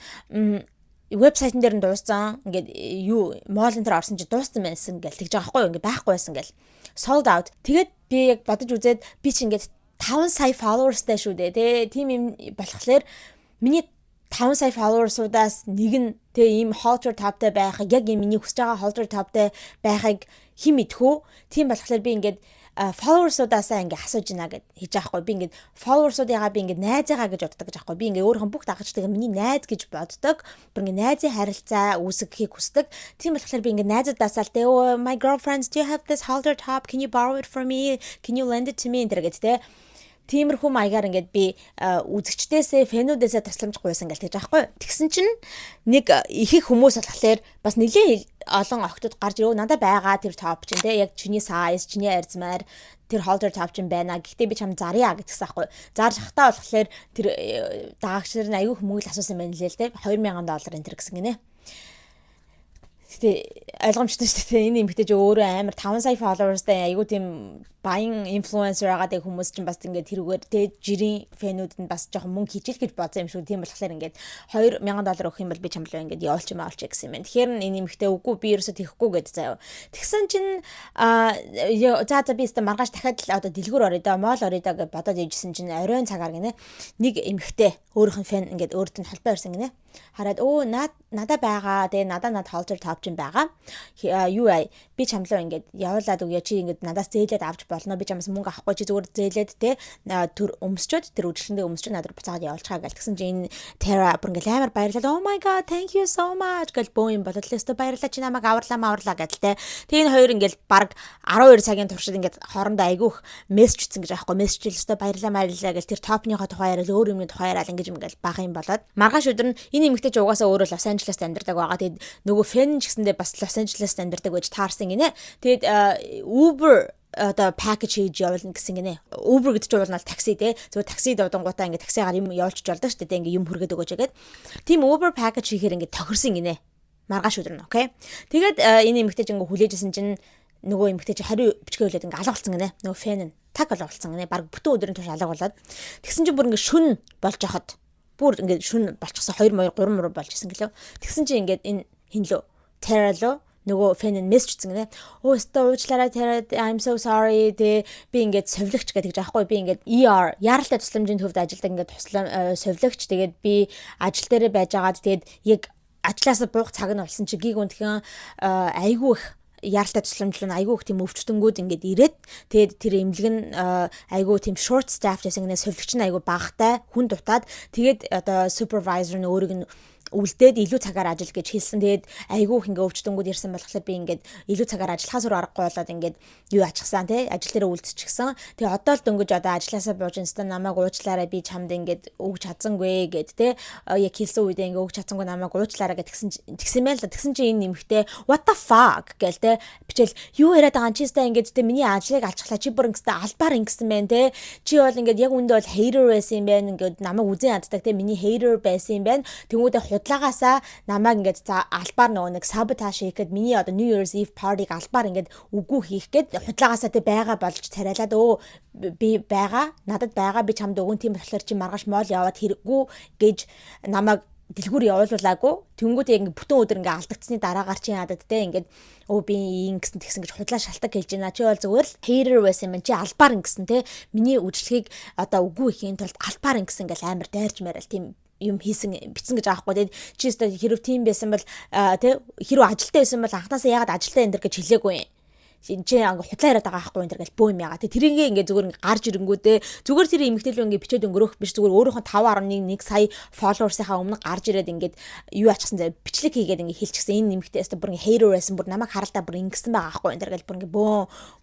вебсайтн дээр нь дууссан. Ингээд юу мол энэ төр орсон чи дууссан байсан гэл тэгж байгаа байхгүй юу? Ингээ байхгүй байсан гэл. Sold out. Тэгээд би яг бодож үзээд би чи ингээд 5 сая followersтай шүү дээ. Тэ тийм юм болохоор миний 5 сая followersуудаас нэг нь тэ ийм halter topтай байхыг яг миний хүсэж байгаа halter topтай байхыг хэн мэдхүү. Тийм болохоор би ингээд followersуудаасаа ингээ асууж гинэ гэд хийж байгаа хгүй. Би ингээд followersуудыгаа би ингээд найзаагаа гэж боддог гэж аахгүй. Би ингээ өөрийнхөө бүх дагагчдыг миний найз гэж боддог. Бүр ингээ найзын харилцаа үүсгэхийг хүсдэг. Тийм болохоор би ингээ найзуудаасаа л тэ oh my girlfriends do you have this halter top, can you borrow it for me, can you lend it to me гэдэг тэ. Тиймэрхүү маягаар ингээд би үзэгчдээсээ фэнүүдээсээ тусламж гуйсан гэл тэгж аахгүй. Тэгсэн чинь нэг их хүмүүс болохоор бас нэлээд олон охтод гарч ирөө надад байгаа тэр топ чинь те яг чиний size, чиний арзмаар тэр holder top чинь байна. Гэхдээ би чам зарья гэдгсэн аахгүй. Зарлахтаа болохоор тэр даагч нар аягүй хүмүүл асуусан байна лээ л те $2000 энэ төр гэсэн гинэ. Гэтэ ойлгомжтой шүү дээ. Энэ эмэгтэй ч өөрөө амар 5 сая followersтай аягүй тийм баян инфлюенсер байгаа дэх хүмүүс чинь бас ингээд тэрүүгээр тэ жирийн фэнүүд нь бас жоохон мөнгө хийчихэл гэж бодсон юм шүү. Тийм болохоор ингээд $2000 өгөх юм бол би чамлаа ингээд явуулчих гэсэн юм байна. Тэгэхээр энэ эмэгтэй үгүй би ерөөсө тийхгүй гэдэг заяа. Тэгсэн чинь за би өстө маргааш дахиад л одоо дэлгүүр орё да, мол орё да гэж бодоод ижсэн чинь оройн цагаар гинэ нэг эмэгтэй өөрийнх нь фэн ингээд өөртөө холбоо ирсэн гинэ. Хараад надаа байгаа. Тэгээ надад halter top чинь байгаа. Юу би чамлаа ингээд явуулаад өгье чи ингээд надаас зээлээд авч болно. Би чамаас мөнгө авахгүй чи зүгээр зээлээд те төр өмсчөөд тэр үйлчлэндээ өмсчөөд надад буцаагаад явуулчихаа гэл тэгсэн чинь энэ Tara бүр ингээд амар баярлаад oh my god thank you so much гэл бөө юм болоод л өстө баярлаа чи намайг аварлаа гэдэл те. Тэгээ энэ хоёр ингээд баг 12 цагийн туршид ингээд хоорондоо айгүйх мессеж хийсэн гэж аахгүй. Мессеж өстө баярлаа гэл тэр топныхоо тухай яриад өөр юмны тухай яриад ингэж ингээд бага юм болоод маргааш өдөр нь энэ эмэгтэй ч угаасаа өөрөө Лос Анжелест амьдардаг байгаа. Тэгээд нөгөө фэн ч гэсэндээ бас Лос Анжелест амьдардаг байж таарсан гинэ. Тэгээд Uber одоо package хийж явуулна гэсэн гинэ. Uber гэдэг чинь бол такси те. Зүгээр таксид удангуудаа ингээд таксигаар юм явуулчих жолдог шүү дээ. Ингээд юм хүргээд өгөөж гээд. Тийм Uber package хийхээр ингээд тохирсон гинэ. Маргааш өдөр нь окей. Тэгээд энэ эмэгтэй ч ингээд хүлээжсэн чинь нөгөө эмэгтэй чи хариу бичгээ үлээд ингээд алга болсон гинэ. Нөгөө фэн нь таг алга болсон гинэ. Бараг бүтэн өдрийн турш алга болоод. Тэгсэн чинь бүр ингээд шүн болж хахад бүр ингээд шүн болчихсон 2 3 мөр болж исэн гэлөө. Тэгсэн чинь ингээд энэ хин лөө Tara лөө нөгөө фэн нь мессеж хийсэн гинэ. Оо өстө уучлаарай Tara I'm so sorry би ингээд совлогч гэдэг жаахгүй би ингээд ER яралтай тусламжийн төвд ажилладаг ингээд совлогч тэгээд би ажил дээр байж байгаад тэгээд яг ажлаасаа буух цаг нь болсон чи гиг үнтхэн айгүй их яралтай тусламжлал нь айгүй их тийм өвчтөнгүүд ингээд ирээд тэгээд тэр эмнэлэг нь айгүй тийм short staff гэсэн гинэ совлогч нь айгүй багтай хүн дутаад тэгээд одоо supervisor нь өөрийг нь үлдээд илүү цагаар ажил гэж хэлсэн. Тэгээд айгүйх ингээ өвчтөнгүүд ирсэн болохоор би ингээд илүү цагаар ажиллахаас өөр аргагүй болоод ингээд юу ачсан тий ажил дээр үлдчихсэн. Тэгээд одоо л дөнгөж одоо ажилласаа бууж инста намайг уучлаарай би чамд ингээд өгч чадсангүй гэд тий яг хэлсэн үедээ ингээ өгч чадсангүй намайг уучлаарай тэгсэн мэл тэгсэн чинь энэ нэмхтэй what the fuck гээл тий бичээл юу яриад байгаа чи өстой ингээд тий миний ажлыг алчглаа чи бүр ингээд албаар ингэсэн байна тий чи бол ингээд яг үндэ бол hater байсан юм байна ингээд намайг үзэн яддаг тий миний hater байсан юм байна тэгмүүдээ худлагаасаа намайг ингээд за албаар нөгөө нэг sabotage хийхэд миний одоо New Year's Eve party-г албаар ингээд үгүй хийх гээд худлагаасаа тэ байгаа болж царайлаад би байгаа надад байгаа би чамд өгөн тийм болохоор чи маргааш мол яваад хэрэггүй гэж намайг дэлгүүр явуулаагүй. Тэнгүүд яг бүтэн өдөр ингээ алдагдсны дараагаар чи яадаг те ингээд би ингэсэн тэгсэн гэж худлаа шалтак хэлж байна. Чи бол зүгээр л hater байсан юм чи албаар ингэсэн те. Миний үйлчлэгийг одоо үгүй ихийн тулд албаар ингэсэн ингээл амар дайрч мээрэл тийм юм хийсэн бичсэн гэж аахгүй. Тэгээд чи өстө хэрэг тийм байсан бол те хэрэг ажилтаа байсан бол анханасаа яагаад ажилтаа энэ төр гэж хэлээгүй юм. Чи ингээ худлаа яриад байгаа аахгүй энэ төр гэж бөө юм яагаад. Тэрийг ингээ зүгээр ингээ гарч ирэнгүүтээ зүгээр тэр эмэгтэйлөө ингээ бичээд өнгөрөх биш зүгээр өөрийнхөө 5.1 сая followers-ийнхаа өмнө гарч ирээд ингээд юу ачсан зэ бичлэг хийгээд ингээ хэлчихсэн энэ эмэгтэй өстө бүр ингээ hater байсан бүр намайг харалтаа бүр ингэсэн байгаа аахгүй энэ төр гэж бүр ингээ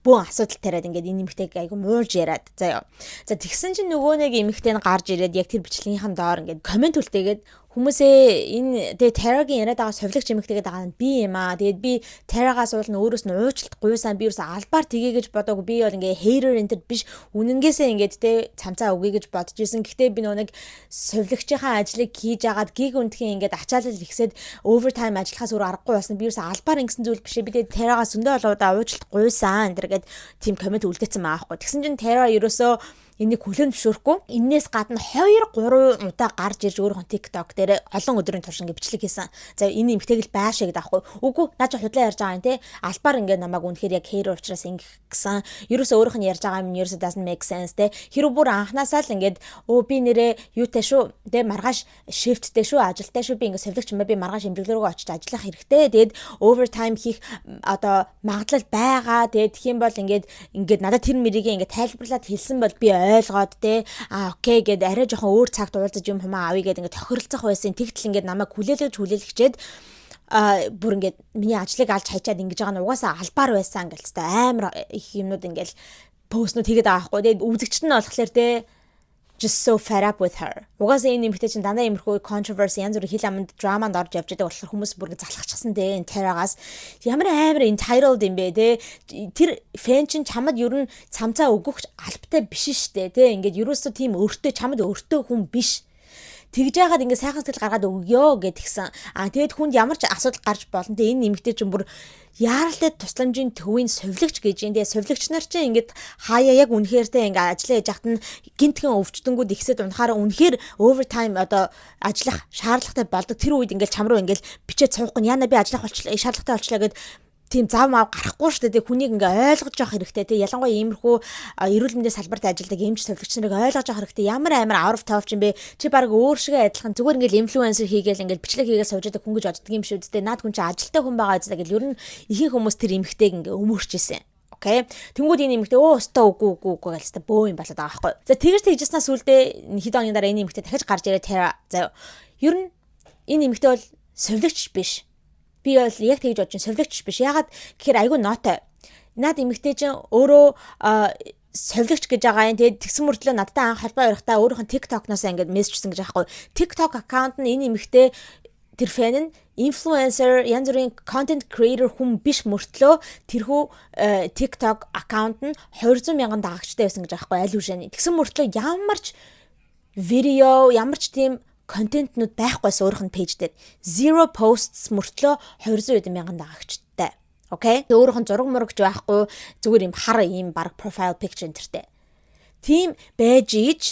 бөө асуудал тариад ингээд энэ эмэгтэйг айгу муулж яриад заяа. За тэгсэн чинь нөгөө нэг эмэгтэй нь гарч ирээд яг тэр бичлэгийнхэн доор ингээд комент үлдээгээд хүмүүсээ энэ тэгээ Tara-гийн яриад байгаа совлогч эмэгтэйгээд байгаа нь би юм аа. Тэгээд би Tara-гаас уулна өөрөөс нь уучлалт гуйсан би ерөөсө албаар тгий гэж бодоагүй. Би бол ингээ hater энтер биш үнэнгээсээ ингээд тэ цамцаа өгье гэж бодож исэн. Гэхдээ би нөгөө нэг совлогчийнхаа ажлыг хийж агаад гиг үнтхийн ингээд ачаалал ихсээд overtime ажиллахаас өөр аргагүй болсон. Би ерөөсө албаар ингэсэн зүйл бишээ. Би тэгээд Tara-гаас өндөө болоодаа уучлалт гуйсан энтер гээд тийм комент үлдээсэн байгаа байхгүй. Тэгсэн чинь Tara ерөөсөө энийг хүлэн зөвшөөрөхгүй. Эннээс гадна 2-3 удаа гарч ирж өөрийнхөө TikTok дээр олон өдрийн турш ингэ бичлэг хийсэн. За энэ эмгтэйг л байшаа гэдэг аахгүй. Үгүй наа чи худлаа ярьж байгаа юм те. Албаар ингэ намайг үнэхээр яг hater учраас ингэх гэсэн. Ерөөсөө өөрийнх нь ярьж байгаа юм ерөөсөө doesn't make sense те. Хэрэг бүр анханасаа л ингэ би нэрээ юутай шүү. Тэ маргааш shiftтэй шүү, ажилтай шүү. Би ингэ совлогч юм би маргааш эмчилгээ рүү очиж ажиллах хэрэгтэй. Тэгээд overtime хийх одоо магадлал байгаа. Тэгээд тэгэх юм бол ингэ надад тэр мэрийг ингэ тайлбарлаад хэлсэн бол би ойлгоод те окей гэд арай жоохон өөр цагт уулзаж юм хамаа авъя гэд ингээд тохиролцох байсан. Тэгтэл ингээд намайг хүлээлгчээд бүр ингээд миний ажлыг алж хайчаад ингэж байгаа нь угаасаа албаар байсан гэл тест амар их юмнууд ингээд постнууд хийгээд байгаа байхгүй. Тэгээд үзэгчт нь болохоор те just so fed up with her. Угаасаа энэ нэмэгтэй чинь дандаа иймэрхүү controversy янз бүрийн хил аманд драманд орж явж байгаа болохоор хүмүүс бүр залхахчихсан дээ энэ Tara-гаас. Ямар амар entitled юм бэ те. Тэр фэн чинь чамд ер нь цамцаа өгөх албатай биш штэ те. Ингээд ерөөсөө тийм өөртөө чамд өөртөө хүн биш. Тэгж яагаад ингэ сайхан сэтгэл гаргаад өгөө гэдгсэн. Тэгээд хүнд ямар ч асуудал гарч болно. Тэгээ энэ нэмэгтэй чинь бүр яаралтай тусламжийн төвийн совлогч гэж юм. Тэгээ совлогч нар чинь ингээд хаяа яг үнэхээртэй ингээ ажиллаа яж хат нь гинтхэн өвчтөнгүүд ихсэд унахаараа үнэхээр overtime одоо ажиллах шаардлагатай болдог. Тэр үед ингээл чам руу ингээл бичээд цуухгүй яана би ажиллах болчлаа шаардлагатай болчлаа гэд тийм зав мав гарахгүй шүү дээ. Хүнийг ингээ ойлгож явах хэрэгтэй. Тэг ялангуяа иймэрхүү эрүүл мэндийн салбарт ажилладаг эмч совлогч нарыг ойлгож явах хэрэгтэй. Ямар амар out of touch юм бэ? Чи баг өөр шигээ адилхан зүгээр ингээл инфлюенсер хийгээл ингээл бичлэг хийгээл сууж байгаа хүн гэж боддөг юм шүү дээ. Наад хүн чи ажилтай хүн байгаа зү гэл ер нь ихэнх хүмүүс тэр эмхтэйг ингээ өмөрч ийсэн. Окей. Тэнгүүд энэ эмхтэй өстө үгүй гэлстэ бөө юм болоод байгаа байхгүй. За тэгэж тэгжснаас сүлдээ хэд оны дараа энэ эмхтэй дахиж гарч ирээ Tara. За ер нь энэ эмхтэй бол совлогч биш. Би бол яг тэгж бодож совлогч биш. Ягаад гэхээр айгүй нотой. Наад эмэгтэй чинь өөрөө совлогч гэж байгаа юм. Тэгээд тэгсэн мөртлөө надтай анх холбоо ярихтаа өөрийнх нь TikTok-ноос ингээд мессежсэн гэж аахгүй. TikTok аккаунт нь энэ эмэгтэй тэр фэн нь influencer янз бүрийн content creator хүн биш мөртлөө тэрхүү TikTok аккаунт нь 200,000 дагагчтай байсан гэж аахгүй аль үшэний. Тэгсэн мөртлөө ямар ч видео ямар ч тийм контентнууд байхгүйс өөрөх нь пэйж дээр 0 posts мөртлөө 200,000 дагагчтай. Окей. Өөрөх нь зураг мурагч байхгүй зүгээр юм хар юм баг profile picture энтертэй. Тийм байж ич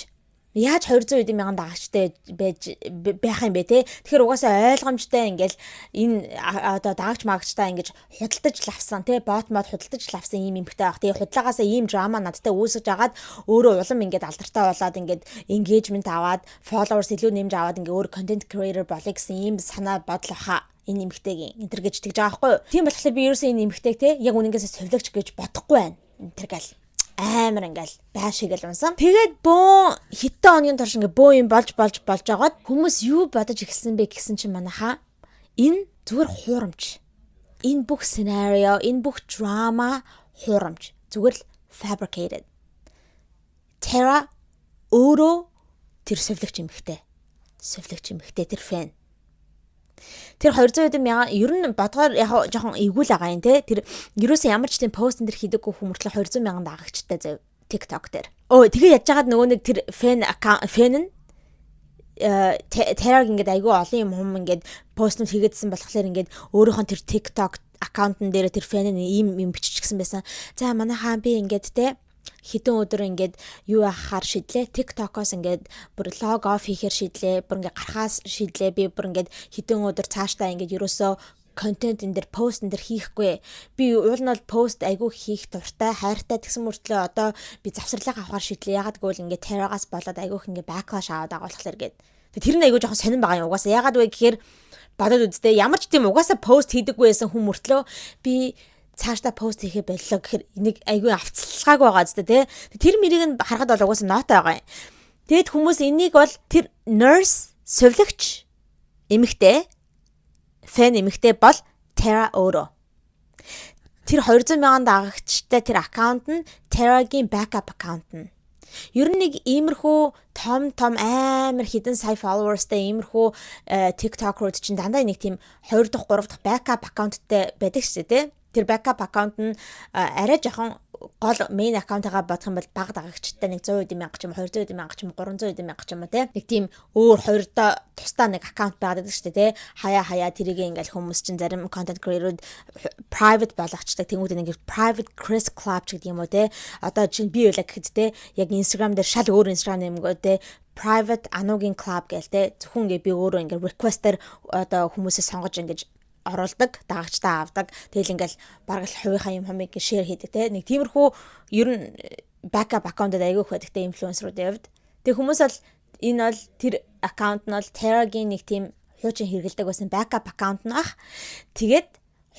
яаж 200,000 дагагчтай байх юм бэ те. Тэгэхээр угаасаа ойлгомжтой ингээл энэ одоо дагагч магчтай ингэж худалдаж лавсан те бот мод худалдаж лавсан ийм юмхтэй байх. Тэгээ худалдаагаасаа ийм драма надтай үүсгэж агаад өөрөө улам ингээд алдартай болоод ингээд engagement аваад followers илүү нэмж аваад ингээ өөр content creator болъё гэсэн ийм санаа бодол баха. Энэ нэмэгтэйгийн энтер гэж тэгж байгаа байхгүй юу. Тийм болохоор би ерөөсөө энэ нэмэгтэйг те яг үнэнгээсээ совлогч гэж бодохгүй байна. Энтер гал амар ингээл байшигэл унсан. Тэгээд бөө хитэн оны турш ингээ бөө юм болж байгаад хүмүүс юу бодож эхэлсэн бэ гэсэн чинь манайхаа энэ зүгээр хуурамч. Энэ бүх scenario, энэ бүх drama хуурамч. Зүгээр л fabricated. Tara өөрөө тэр совлогч эмэгтэй. Совлогч эмэгтэй тэр фэн. Тэр 200,000 ер нь бодгоор яг жоохон эвгүй л байгаа юм те. Тэр ерөөсөө ямар ч тийм пост энэ хийдэггүй хүмүүртлээ 200,000 дагагчтай зав TikTok дээр. Тэгээ яаж яагаад нөгөө нэг тэр фэн нь Tara ингээд айгүй олон юм ингээд постнууд хийгээдсэн болохоор ингээд өөрийнхөө тэр TikTok аккаунтн дээр тэр фэн нь ийм юм биччихсэн байсан. За манайхаа би ингээд те хэдэн өдөр ингээд юу яхаар шидлээ. TikTok-оос ингээд бүр log off хийхээр шидлээ. Бүр ингээд гарахаас шидлээ. Би бүр ингээд хэдэн өдөр цаашдаа ингээд ерөөсөө контент энэ дэр пост энэ дэр хийхгүй. Би уул нь бол пост айгүй хийх дуртай, хайртай тэгсэн мөртлөө одоо би завсарлага авахар шидлээ. Ягаад гэвэл ингээд Terra-гаас болоод айгүйх ингээд backlash аваад байгаа болохоор гээд. Тэр нь айгүй жоохон сонирн байгаа юм. Угаасаа ягаад вэ гэхээр бодоод үзтээ ямар ч тийм угаасаа пост хийдэггүй байсан хүн мөртлөө би цаашдаа пост хийхэ боллоо гэхээр энийг айгүй авцалгаагүй байгаа зү тий. Тэр мэрийг нь харахад бол угаасаа нотой байгаа юм. Тэгэд хүмүүс энийг бол тэр nurse сувлагч эмэгтэй фэн эмэгтэй бол Terra өөрөө. Тэр 200 мянган дагагчтай тэр аккаунт нь Terra-гийн backup аккаунт нь. Ер нь нэг иймэрхүү том амар хідэн сая followersтай иймэрхүү TikTok-рууд чинь дандаа нэг тийм 2 дахь 3 дахь backup аккаунттай байдаг шүү дээ. Тэр backup аккаунт нь арай жоохон гол main аккаунтыгаа бодох юм бол бага дагагчтай нэг 100 мянга ч юм 200 мянга ч юм 300 мянга ч юм уу те нэг тийм өөр хоёрдоо тусдаа нэг аккаунт байгаад байдаг шүү дээ те хаяа тэрийг ингээл хүмүүс чинь зарим content creator-ууд private болгочдаг тэнгууд нэг private Chris Club ч гэдэг юм уу те одоо чинь би байлаа гэхэд те яг Instagram дээр шал өөр Instagram нэмгөө те private ануугийн club гээл те зөвхөн ингээ би өөрөө ингээ request-ээр одоо хүмүүсээ сонгож ингэж оруулдаг, дагагчтаа авдаг. Тэгэл ингээл бараг л хувийнхаа юм хамыг шеэр хийдэг те. Нэг тиймэрхүү ер нь backup аккаунтад айгүйх байдаг те инфлюенсеруудын хувьд. Тэг хүмүүс бол энэ бол тэр аккаунт нь бол Terra-гийн нэг тийм хуучин хэрэгэлдэг байсан backup аккаунт нь ах. Тэгээд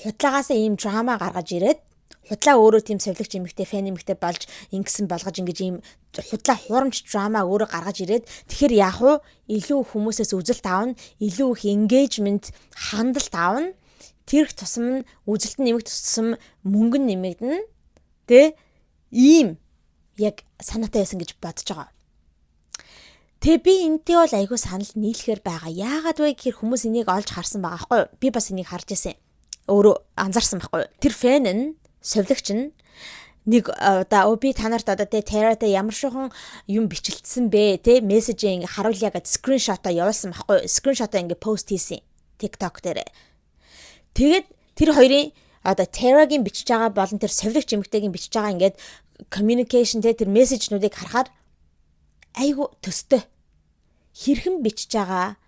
худлаагаасаа ийм драма гаргаж ирээд худлаа өөрөө тийм сувлагч эмэгтэй фэн эмэгтэй болж ингэсэн болгож ингэж ийм худлаа хурамч драма өөрөө гаргаж ирээд тэгэхээр яах вэ? Илүү хүмүүсээс үзэлт аавна, илүү их engagement хандлт аавна. Тэр тусам нь үзэлт нэмэгдэх тусам мөнгө нэмэгдэнэ. Тэ ийм яг санаатай байсан гэж бодож байгаа. Тэгээ би энэтэй бол айгүй санал нийлэхээр байгаа. Яагаад вэ гэхээр хүмүүс энийг олж харсан байгаа байхгүй юу? Би бас энийг харж ирсэн. Өөрөө анзаарсан байхгүй юу? Тэр фэн нь сувлагч нь нэг одоо би та нарт одоо тэ Terra-тай ямар шохон юм бичлэлсэн бэ тэ мессежээ ингээ харуулъя гэж скриншотоо явуулсан байхгүй скриншотоо ингээ пост хийсэн TikTok дээр. Тэгээд тэр хоёрын одоо Terra-гийн бичиж байгаа болон тэр сувлагч эмэгтэйгийн бичиж байгаа ингээд communication тэ тэр мессежнуудыг харахаар айгу төстэй хэрхэн бичиж байгаа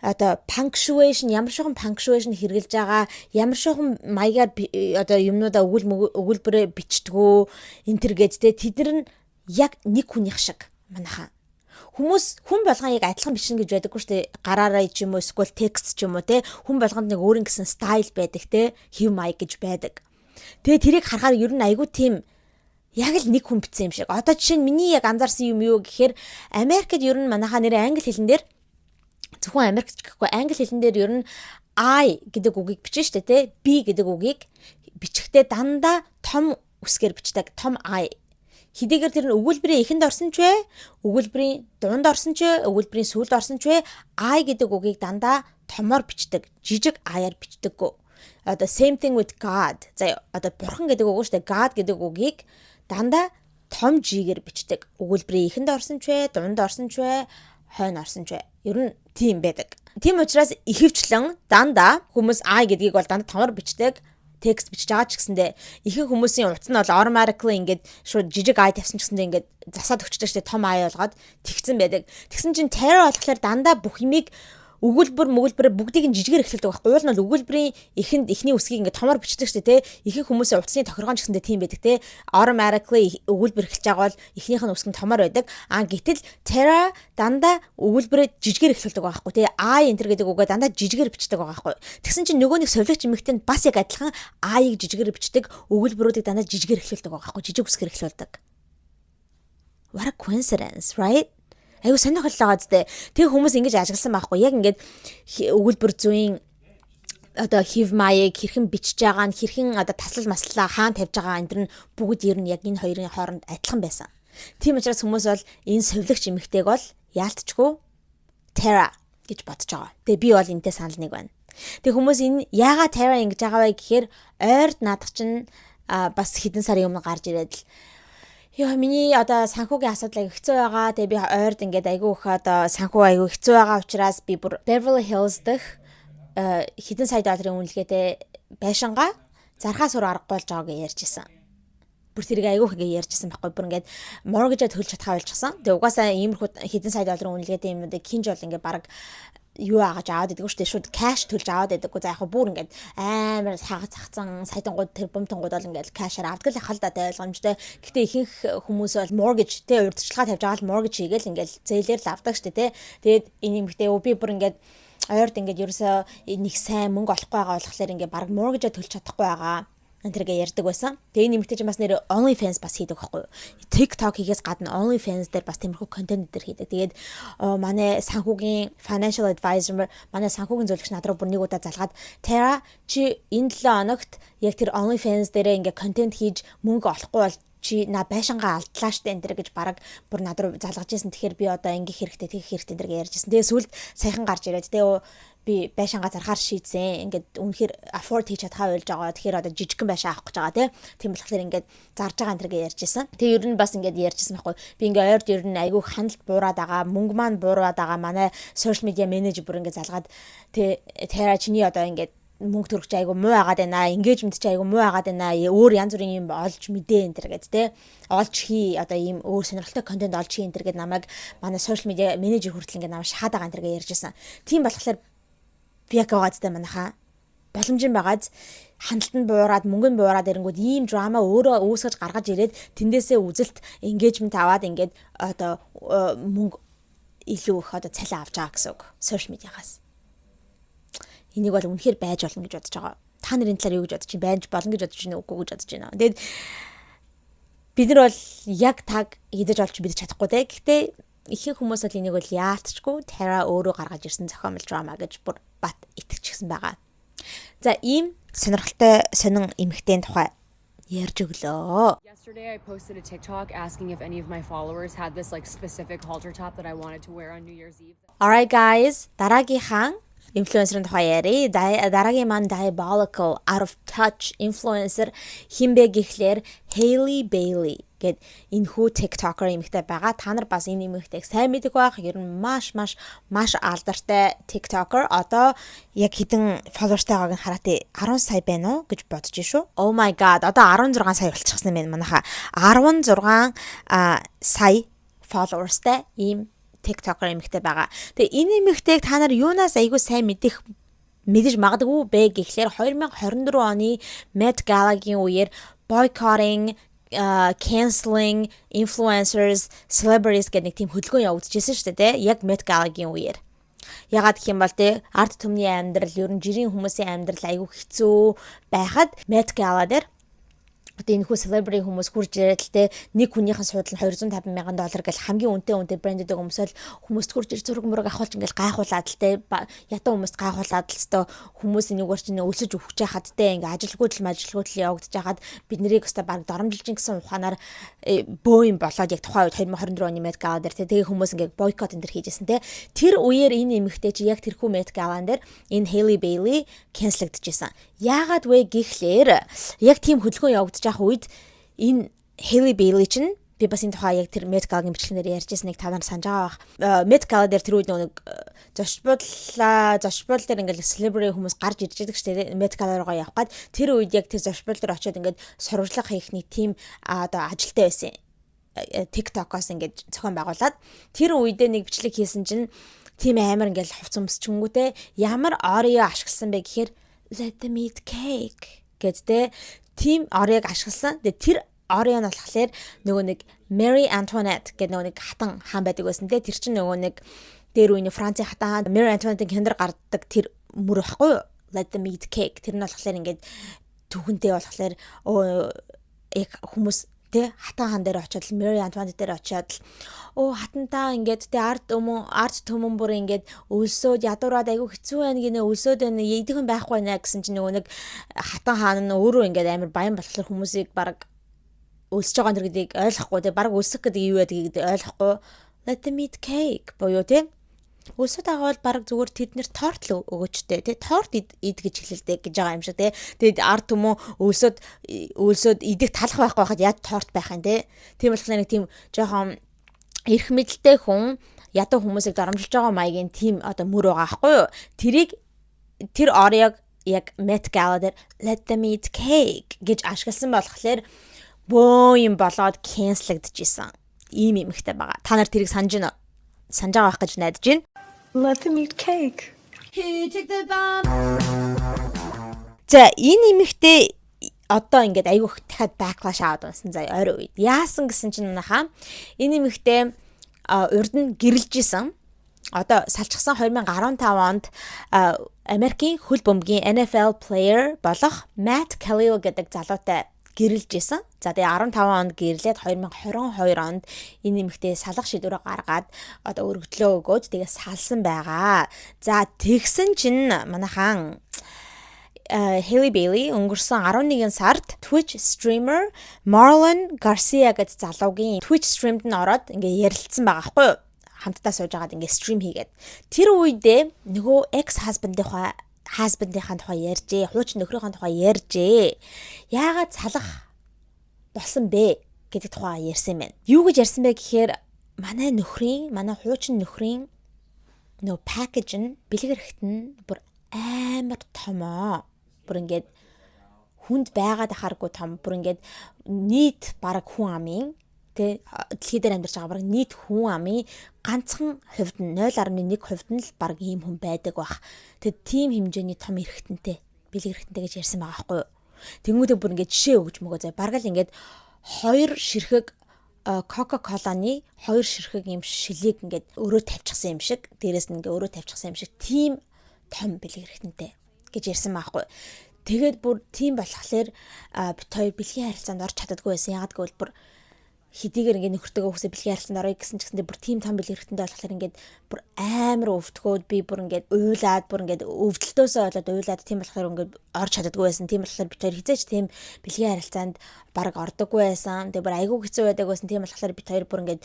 одоо punctuation ямар шохон punctuation хэрэгжилж байгаа ямар шохон маягаар одоо юмнуудаа өгүүлбэрээ бичдэгөө энэ төр гэж тэд нар яг нэг хүнийх шиг манайхаа хүн болгон яг адилхан бичнэ гэж байдаггүй шүү дээ гараараа ч юм уу эсвэл текст ч юм уу те хүн болгонд нэг өөр ингэсэн стайл байдаг те хэв маяг гэж байдаг. Тэгээ тэрийг харахаар ер нь айгүй тийм яг л нэг хүн бичсэн юм шиг. Одоо жишээ нь миний яг анзаарсан юм юу гэхээр Америкт ер нь манайхаа нэр англи хэлэн дээр зөвхөн Америкч гэхгүй англи хэлэн дээр ер нь I гэдэг үгийг бичнэ шүү дээ те B гэдэг үгийг бичихдээ дандаа том үсгээр бичдэг том I хэдийгээр тэр нь өгүүлбэрийн эхэнд орсон ч вэ өгүүлбэрийн дунд орсон ч вэ өгүүлбэрийн сүүлд орсон ч вэ I гэдэг үгийг дандаа томоор бичдэг жижиг I-аар бичдэггүй одоо same thing with God за одоо бурхан гэдэг үг шүү дээ God гэдэг үгийг дандаа том G-гээр бичдэг өгүүлбэрийн эхэнд орсон ч вэ дунд орсон ч вэ хойно орсон ч вэ ер нь тийм байдаг. Тийм учраас ихэвчлэн дандаа хүмүүс I гэдгийг бол дандаа томор бичдэг текст бичиж байгаа ч гэсэндээ ихэнх хүмүүсийн утас нь бол automatically ингээд шууд жижиг I тавьсан ч гэсэндээ ингээд засаад өчтөж штэ том I болгоод тэгсэн байдаг. Тэгсэн чинь Terra болохоор дандаа бүх юмыг өгүүлбэр бүгдийг нь жижигээр эхлүүлдэг байхгүй. Уул нь бол өгүүлбэрийн эхний үсгийг ингээд томоор бичдэг шүү дээ, тэ. Ихэнх хүмүүсийн утасны тохиргоон ч гэсэндээ тийм байдаг, тэ. Automatically өгүүлбэр эхэлж байгаа бол эхнийх нь үсэг нь томоор байдаг. Гэтэл Terra дандаа өгүүлбэрээ жижигээр эхлүүлдэг байхгүй, тэ. I enter гэдэг үгээ дандаа жижигээр бичдэг байгаа байхгүй. Тэгсэн чинь нөгөө нэг сувлагч эмэгтэй нь бас яг адилхан I-ыг жижигээр бичдэг, өгүүлбэрүүдийг дандаа жижигээр эхлүүлдэг байгаа байхгүй, жижиг үсгээр эхлүүлдэг. What a coincidence, right? Айгу сонирхол байгаа зү. Тэг хүмүүс ингэж ажигласан байхгүй. Яг ингээд өгүүлбэр зүйн одоо хив маяг хэрхэн бичиж байгаа нь хэрхэн одоо таслал маслаа хаан тавьж байгаа энэ төр нь бүгд ер нь яг энэ хоёрын хооронд адилхан байсан. Тийм учраас хүмүүс бол энэ сувлагч эмэгтэйг бол яалтчгүй Terra гэж бодож байгаа. Тэгээ би бол энэтэй санал нэг байна. Тэг хүмүүс энэ яагаад Terra ингэж байгаа вэ гэхээр ойрд наадах чинь бас хэдэн сарын өмнө гарч ирээд л ёо миний одоо санхүүгийн асуудал хэцүү байгаа. Тэгээ би ойрд ингээд айгүй их одоо санхүү айгүй хэцүү байгаа учраас би бүр Beverly Hills дэх хэдэн сая долларын үнэлгээтэй байшингаа зархаа сур аргагүй болж байгааг ярьж исэн. бүр тэрийг айгүйх ингээ ярьжсэн байхгүй бүр ингээд mortgage төлж чадхаа болчихсон. Тэгээ угаасаа иймэрхүү хэдэн сая долларын үнэлгээтэй юмнуудыг кинж бол ингээ баг юу ааж аваад идэг шүү дээ шууд кэш төлж аваад идэггүй за яг бүр ингээд амар хагас цацсан сайтангууд тэр бомтонгууд бол ингээд кэшээр авдаг л яхал да ойлгомжтой. Гэтэ ихэнх хүмүүс бол mortgage тэ урьдчилгаа тавьж байгаа л mortgage хийгээл ингээд зээлээр л авдаг шүү дээ тэ. Тэгээд энэ юмхтэй би бүр ингээд ойрд ингээд ерөөсөө нэг сайн мөнгө олохгүй байгаа болохоор ингээд баг mortgage төлж чадахгүй байгаа. Энтергээ ярьдаг байсан. Тэгээ энэ нэмэгтэй чинь бас нэр OnlyFans бас хийдэг байхгүй юу? TikTok хийгээс гадна OnlyFans дээр бас тиймэрхүү контент дээр хийдэг. Тэгээд манай санхүүгийн financial advisor манай санхүүгийн зөвлөгч над руу бүр нэг удаа залгаад Tara чи энэ 7 хоногт яг тэр OnlyFans дээрээ ингээ контент хийж мөнгө олохгүй бол чи на байшингаа алдлаа штэ энэ гэж бараг бүр над руу залгаж ирсэн. Тэгэхээр би одоо ингээ хэрэгтэй тэгэх хэрэгтэй энэ ярьжсэн. Тэгээ сүлд саяхан гарч ирээд тэгээ би байшингаа зархаар шийдсэн. Ингээд үнэхээр afford хийж чадхаа байлж байгаа. Тэгэхээр одоо жижигхэн байшаа авах гэж байгаа тийм болохоор ингээд зарж байгаа энэ ярьжсэн. Тэгээ ер нь бас ингээд ярьжсэн байхгүй. Би ингээд ойрд ер нь айгүй хяналт буураад байгаа. Мөнгө маань буураад байгаа. Манай social media manager бүр ингээд залгаад Tara чиний одоо ингээд мөнгө төрөгч айгу муу агаад байна. Engagement ч айгу муу агаад байна. Өөр янз бүрийн юм олж мэдээ энэ төр гэж те. Олж хий одоо ийм өөр сонирхолтой контент олж хий энэ төр гэж намайг манай social media manager хүртэл ингээд намайг шахаад байгаа энэ төр гэж ярьжсэн. Тийм болохоор би яг байгаадтай манайхаа боломжийн байгаад хандлтанд буураад мөнгөнд буураад ирэнгүүт ийм драма өөрөө үүсгэж гаргаж ирээд тэндээсээ үзэлт engagement аваад ингээд одоо мөнгө илүү их одоо цалин авч байгаа гэсэн үг social media-гаас. Энийг бол үнэхээр байж болно гэж бодож байгаа. Та нарын талаар юу гэж бодож чинь байж болно гэж бодож чинь үгүй гэж бодож байна. Тэгээд бид нар бол яг таг идэж олж бидэж чадахгүй те. Гэхдээ ихэнх хүмүүс бол энийг бол яалтчгүй Tara өөрөө гаргаж ирсэн зохиомл драма гэж бүр бат итгэчихсэн байгаа. За ийм сонирхолтой сонин эмэгтэйн тухай ярьж өглөө. Yesterday I posted a TikTok asking if any of my followers had this like specific halter top that I wanted to wear on New Year's Eve. Alright guys, дараагийнхаа influencer-ын тухай ярий. Дараагийн маань diabolical out of touch influencer хинбэ гэхлээр Hailey Bailey гэд энэхүү TikToker эмэгтэй байгаа. Та нар бас энэ эмэгтэйг сайн мэддэг байх. Ер нь маш алдартай TikToker. Одоо яг хэдэн followersтай байгааг нь хараад 10 сая байна уу гэж бодож шүү. Oh my god. Одоо 16 сая болчихсон юм байна манайха. 16 сая followersтай ийм TikToker эмэгтэй байгаа. Тэгээ энэ эмэгтэйг та нар юунаас айгүй сайн мэдэж магадгүй бэ гэхлээр 2024 оны Met Gala-гийн үеэр boycotting, canceling influencers, celebrities гэдэг нэг тийм хөдөлгөөн явагдчихсэн шүү дээ, яг Met Gala-гийн үеэр. Ягаад гэх юм бол арт түмний амьдрал, ер нь жирийн хүмүүсийн амьдрал айгүй хэцүү байхад Met Gala дээр одоо энэ хүү celebrity хүмүүс хурж ирээд л нэг хүнийхэн суудлын $250,000 гэл хамгийн үнэтэй брендтэй хүмүүсэл хүмүүст хурж ир зураг мураг авахулж ингээл гайхуулаад л ятан хүмүүст гайхуулаад л хүмүүс энэгээр чинь өлсөж өгч яхад ингээ ажилгүйдэл явагдаж хаад бид нарыг өстой баг доромжилж гэсэн ухаанаар бөөм болоод яг тухайн үед 2024 оны Met Gala дээр тэгээ хүмүүс ингээ бойкот энэ төр хийжсэн тэр үеэр энэ эмэгтэй чи яг тэрхүү Met Gala дээр энэ Hailey Bailey cancelэгдэжсэн. Яагаад вэ гэхлээр яг тийм хөдөлгөөн явагдаж байгаа үед энэ Hailey Bailey чинь би бас энэ тухай яг тэр Met Gala-гийн бичлэгээр ярьжсэнийг та нар санаж байгаа бах. Met Gala дээр тэр үед нэг зочбол дээр ингээл celebrity хүмүүс гарч ирж байдаг шүү дээ. Met Gala руугаа явах гээд тэр үед яг тэр зочбол дээр очиод ингээд сурвалжлага хийх нэг team одоо ажилтай байсан. TikTok-оос ингээд зохион байгуулад тэр үедээ нэг бичлэг хийсэн чинь team амар ингээл хувц өмсчөнгүүтэй ямар Oreo ашигласан бэ гэхээр let them eat cake гэдэг team Oreo-г ашигласан. Тэр Oreo нь болохоор нөгөө нэг Marie Antoinette гэдэг нөгөө нэг хатан хаан байдаг байсан те. Тэр чинь нөгөө нэг дээр үеийн Францын хатан хаан Marie Antoinette-ийн хяндар гардаг тэр мөр байхгүй юу? Let them eat cake. Тэр нь болохоор ингээд түүхэнтэй болохоор яг хүмүүс тэ хатан хаан дээр очиод Marie Antoinette дээр очиод хатантаа ингээд тэ арт түмэн бүр ингээд өлсөөд ядуураад айгу хэцүү байна гинэ өлсөөд байна идэгэн байхгүй нэ гэсэн чинь нөгөө нэг хатан хаан нь өөрөө ингээд амар баян болохоор хүмүүсийг баг өлсөж байгаа нэр гэдгийг ойлгохгүй тэ баг өлсөх гэдэг юу байдгийг ойлгохгүй let them eat cake боёо тэ өлсөд байгаа бол баг зүгээр тэднэр торт л өгөөчтэй тэ торт ид гэж хэлэлдэг гэж байгаа юм шиг тэ тэгэд арт түмэн өлсөд идэх талах байхгүй хахад яаж торт байх юм тэ тийм болохоор нэг тийм жоохон эрх мэдэлтэй хүн ядуу хүмүүсийг дарамжилж байгаа маягийн тим одоо мөр байгаа байхгүй юу? Тэр Oreo-г яг Met Gala дээр let them eat cake гэж ашигласан болохоор бөө юм болоод cancelагдчихсэн. Ийм эмэгтэй байгаа. Та нар тэрийг санаж байна уу? Санаж байгаа байх гэж найдаж байна. Let them eat cake. За энэ эмэгтэй одоо ингээд айгүйх дахиад backlash аваад унсан заа ойрын үед. Яасан гэсэн чинь манайхаа энэ эмэгтэй урд нь гэрэлж исэн. Одоо салчсан 2015 онд Америкийн хөл бөмбөгийн NFL player болох Matt Kalil гэдэг залуутай гэрэлж исэн. За тэгээ 15 онд гэрлээд 2022 онд энэ нэмэгтэй салах шийдвэрээ гаргаад одоо өргөдлөө өгөөд тэгээ салсан байгаа. За тэгсэн чинь манайхан Hailey Bailey өнгөрсөн 11 сард Twitch streamer Marlon Garcia гэдэг залуугийн Twitch streamд нь ороод ингээ ярилцсан байгаа байхгүй юу? Хамтдаа сууж агаад ингээ стрим хийгээд. Тэр үедээ нөгөө husband-ийнхаа тухай ярьжээ, хуучин нөхрийнхаа тухай ярьжээ. Яагаад салах болсон бэ гэдэг тухай ярьсан юм байна. Юу гэж ярьсан бэ гэхээр манай хуучин нөхрийн нөгөө package нь бэлэг эрэхт нь бүр амар томоо. Бүр ингээд хүнд байгаад ахааргүй том. Бүр ингээд нийт бараг хүн амын тэ дэлхий дээр амьдарч байгаа бараг нийт хүн амын ганцхан хувьд нь 0.1% нь л бараг ийм хүн байдаг бах. Тэгэд тийм хэмжээний том эрэхтэнтэй бэлэг эрэхтэнтэй гэж ярьсан байгаа байхгүй юу. Тэнгүүдээ бүр ингээд жишээ өгч мөгөө заа. Бараг л ингээд 2 ширхэг Coca-Cola-ны 2 ширхэг юм шилийг ингээд өрөө тавьчихсан юм шиг, дээрээс нь ингээд өрөө тавьчихсан юм шиг тийм том бэлэг эрэхтэнтэй гэж ярьсан байхгүй. Тэгээд бүр тийм болохоор бит хоёр бэлгийн харилцаанд орч чаддаггүй байсан. Ягаад гэвэл бүр хэдийгээр ингээд нөхөртөөгөө хүсээ бэлгийн харилцаанд орё гэсэн ч гэсэндээ бүр тийм том бэлэг эрэхтэнтэй болохоор ингээд бүр амар өвдгөөд би бүр ингээд уйлаад бүр ингээд өвдөлтөөсөө болоод уйлаад тийм болохоор ингээд орч чаддаггүй байсан. Тийм болохоор бит хоёр хизээч тийм бэлгийн харилцаанд бараг ордоггүй байсан. Тэгээ бүр айгүй хэцүү байдаг байсан. Тийм болохоор бит хоёр бүр ингээд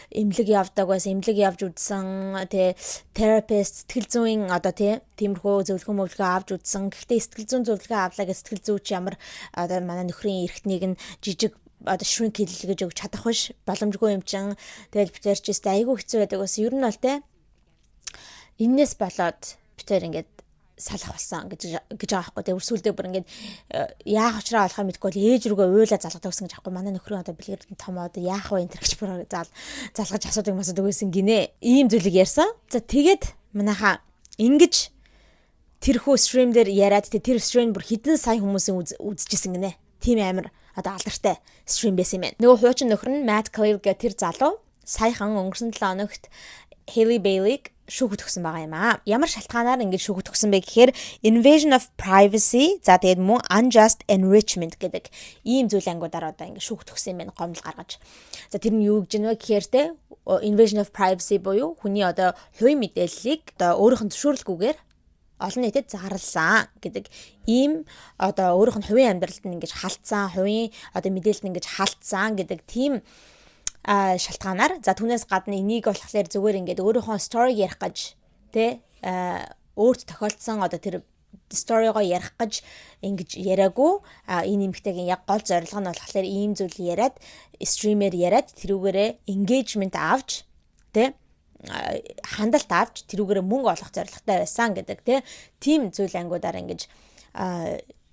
эмнэлэг явдаг байсан. Эмнэлэг явж үзсэн. Тэгээ therapist, сэтгэл зүйн одоо тиймэрхүү зөвлөгөө мөвлөгөө авч үзсэн. Гэхдээ сэтгэл зүйн зөвлөгөө авлаа гэж сэтгэл зүйч ямар одоо манай нөхрийн эрхтнийг нь жижиг одоо shrink хийлгэж өгч чадах биш боломжгүй юм чин. Тэгэл бит хоёр ч өстэй айгүй хэцүү байдаг байсан. Ер нь бол энээс болоод бит хоёр ингээд салах болсон гэж байгаа байхгүй. Тэгээ үрсүүлдээ бүр ингээд яах учраа болохоо мэдгүй бол ээж рүүгээ уйлаа залгадаг гэсэн гэж аахгүй. Манай нөхрийн одоо бэлгэр том одоо яах вэ энэ гэж бүр залгаж асуудаг байсан гинэ. Ийм зүйлийг ярьсан. За тэгээд манайхаа ингэж тэрхүү стрим дээр яриад тэр стрим бүр хэдэн сая хүмүүсийн үзчихсэн гинэ. Тим амир одоо алдартай стрим байсан юм байна. Нөгөө хуучин нөхөр нь Matt Kalil гэх тэр залуу саяхан өнгөрсөн 7 хоногт Hailey Bailey-г шүүхэд өгсөн байгаа юм аа. Ямар шалтгаанаар ингэж шүүхэд өгсөн бэ гэхээр invasion of privacy, за тэгээд мөн unjust enrichment гэдэг ийм зүйл ангуудаар одоо ингэ шүүхэд өгсөн юм байна гомдол гаргаж. За тэр нь юу гэж нэ гэхээр invasion of privacy буюу хүний одоо хувийн мэдээллийг одоо өөрийнх нь зөвшөөрлгүйгээр олон нийтэд зарласан гэдэг ийм одоо өөрийнх нь хувийн амьдралд нь ингэж халтсан, хувийн одоо мэдээлэлд нь ингэж халтсан гэдэг тийм шалтгаанаар за түүнээс гадна энийг болохоор зүгээр ингээд өөрийнхөө story ярих гэж өөрт тохиолдсон одоо тэр сторигоо ярих гэж ингэж яриаггүй энэ эмэгтэйгийн яг гол зорилго нь болохоор ийм зүйл яриад стример яриад тэрүүгээрээ engagement авч хандлт авч тэрүүгээрээ мөнгө олох зорилготой байсан гэдэг тийм зүйл ангуудаар ингэж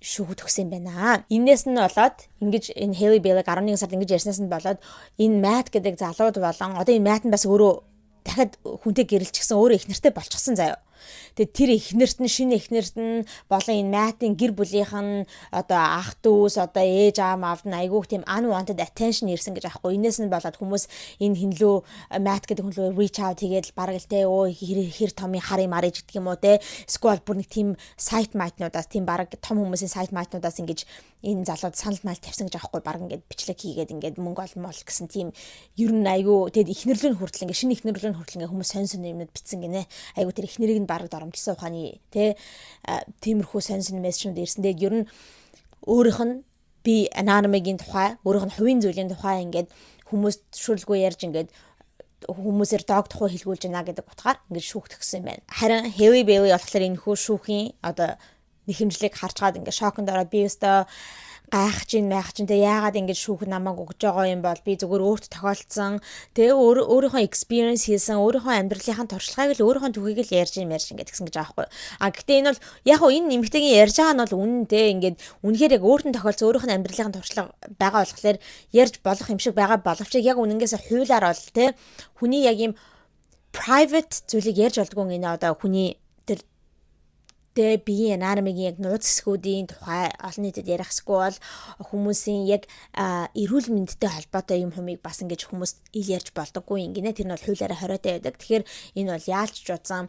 шүүхэд өгсөн байна. Иннээс нь болоод ингэж энэ Hailey Bailey 11 сард ингэж ярьснаас нь болоод энэ Matt гэдэг залууд болон одоо энэ Matt нь бас өөрөө дахиад хүнтэй гэрэлчихсэн өөрөө их нэртэй болчихсон заяа. Тэгээд тэр эхнэрт нь шинэ эхнэрт нь болон энэ Matt-ийн гэр бүлийнх нь одоо ах дүүс одоо ээж аав нь айгүйх тийм unwanted attention ирсэн гэж аахгүй. Инээс нь болоод хүмүүс энэ хинлүү Matt гэдэг хүн рүү reach out хийгээд бараг л хэр томын харыг марж гэдэг юм уу эсвэл бүр нэг тийм сайт майтнуудаас тийм бараг том хүмүүсийн сайт майтнуудаас ингэж энэ залууд санал майл тавьсан гэж аахгүй. Бараг ингээд бичлэг хийгээд ингээд мөнгө олмол гэсэн тийм ер нь айгүй тэгэд эхнэрлэн хүртэл ингээд шинэ эхнэрлэн хүртэл ингээд хүмүүс сонь юмнууд битсэн гинэ. Айгүй тэр эхнэрийг нь бараг доромжсон ухааны тиймэрхүү сонь мессежүүд ирсэн. Тэгээд ер нь өөрийнх нь би anonymity-гийн тухай, өөрийнх нь хувийн зүйлийн тухай ингээд хүмүүс зөвшөөрлгүй ярьж ингээд хүмүүсээр дог тухай хэлгүүлж байна гэдэг утгаар ингээд шүүхт өгсөн юм байна. Харин Hailey Bailey болохоор энэ хүү шүүхийн одоо нэхэмжлийг харж гад ингээд шоконд ороод би өстөө гайхаж ин майхаж ин тэ яагаад ингэж шүүх намайг өгж байгаа юм бол би зүгээр өөрт тохиолдсон тэ өөрийнхөө experience хийсэн өөрийнхөө амьдралынхаа туршлагыг л өөрийнхөө түүхийг л ярьж ингээд гэсэн гэж аахгүй. А гэхдээ энэ бол яг хөө энэ нэмэгтэйгийн ярьж байгаа нь бол үнэн тэ ингээд үнэхээр яг өөртөө тохиолдсон өөрийнхөө амьдралынхаа туршлага байгаа болохоор ярьж болох юм шиг байгаа боловч яг үнэнгээс хуулиар бол тэ хүний яг юм private зүйлийг ярьж болдгоо энэ одоо хүний тэ биеийн анатомигийн яг нууц хэсгүүдийн тухай олон нийтэд ярих эсвэл хүмүүсийн яг эрүүл мэндтэй холбоотой юм хүмийг бас ингэж хүмүүс ил ярьж болдоггүй ингэнэ тэр нь бол хуулиараа хориотой байдаг. Тэгэхээр энэ бол яалч жуудсан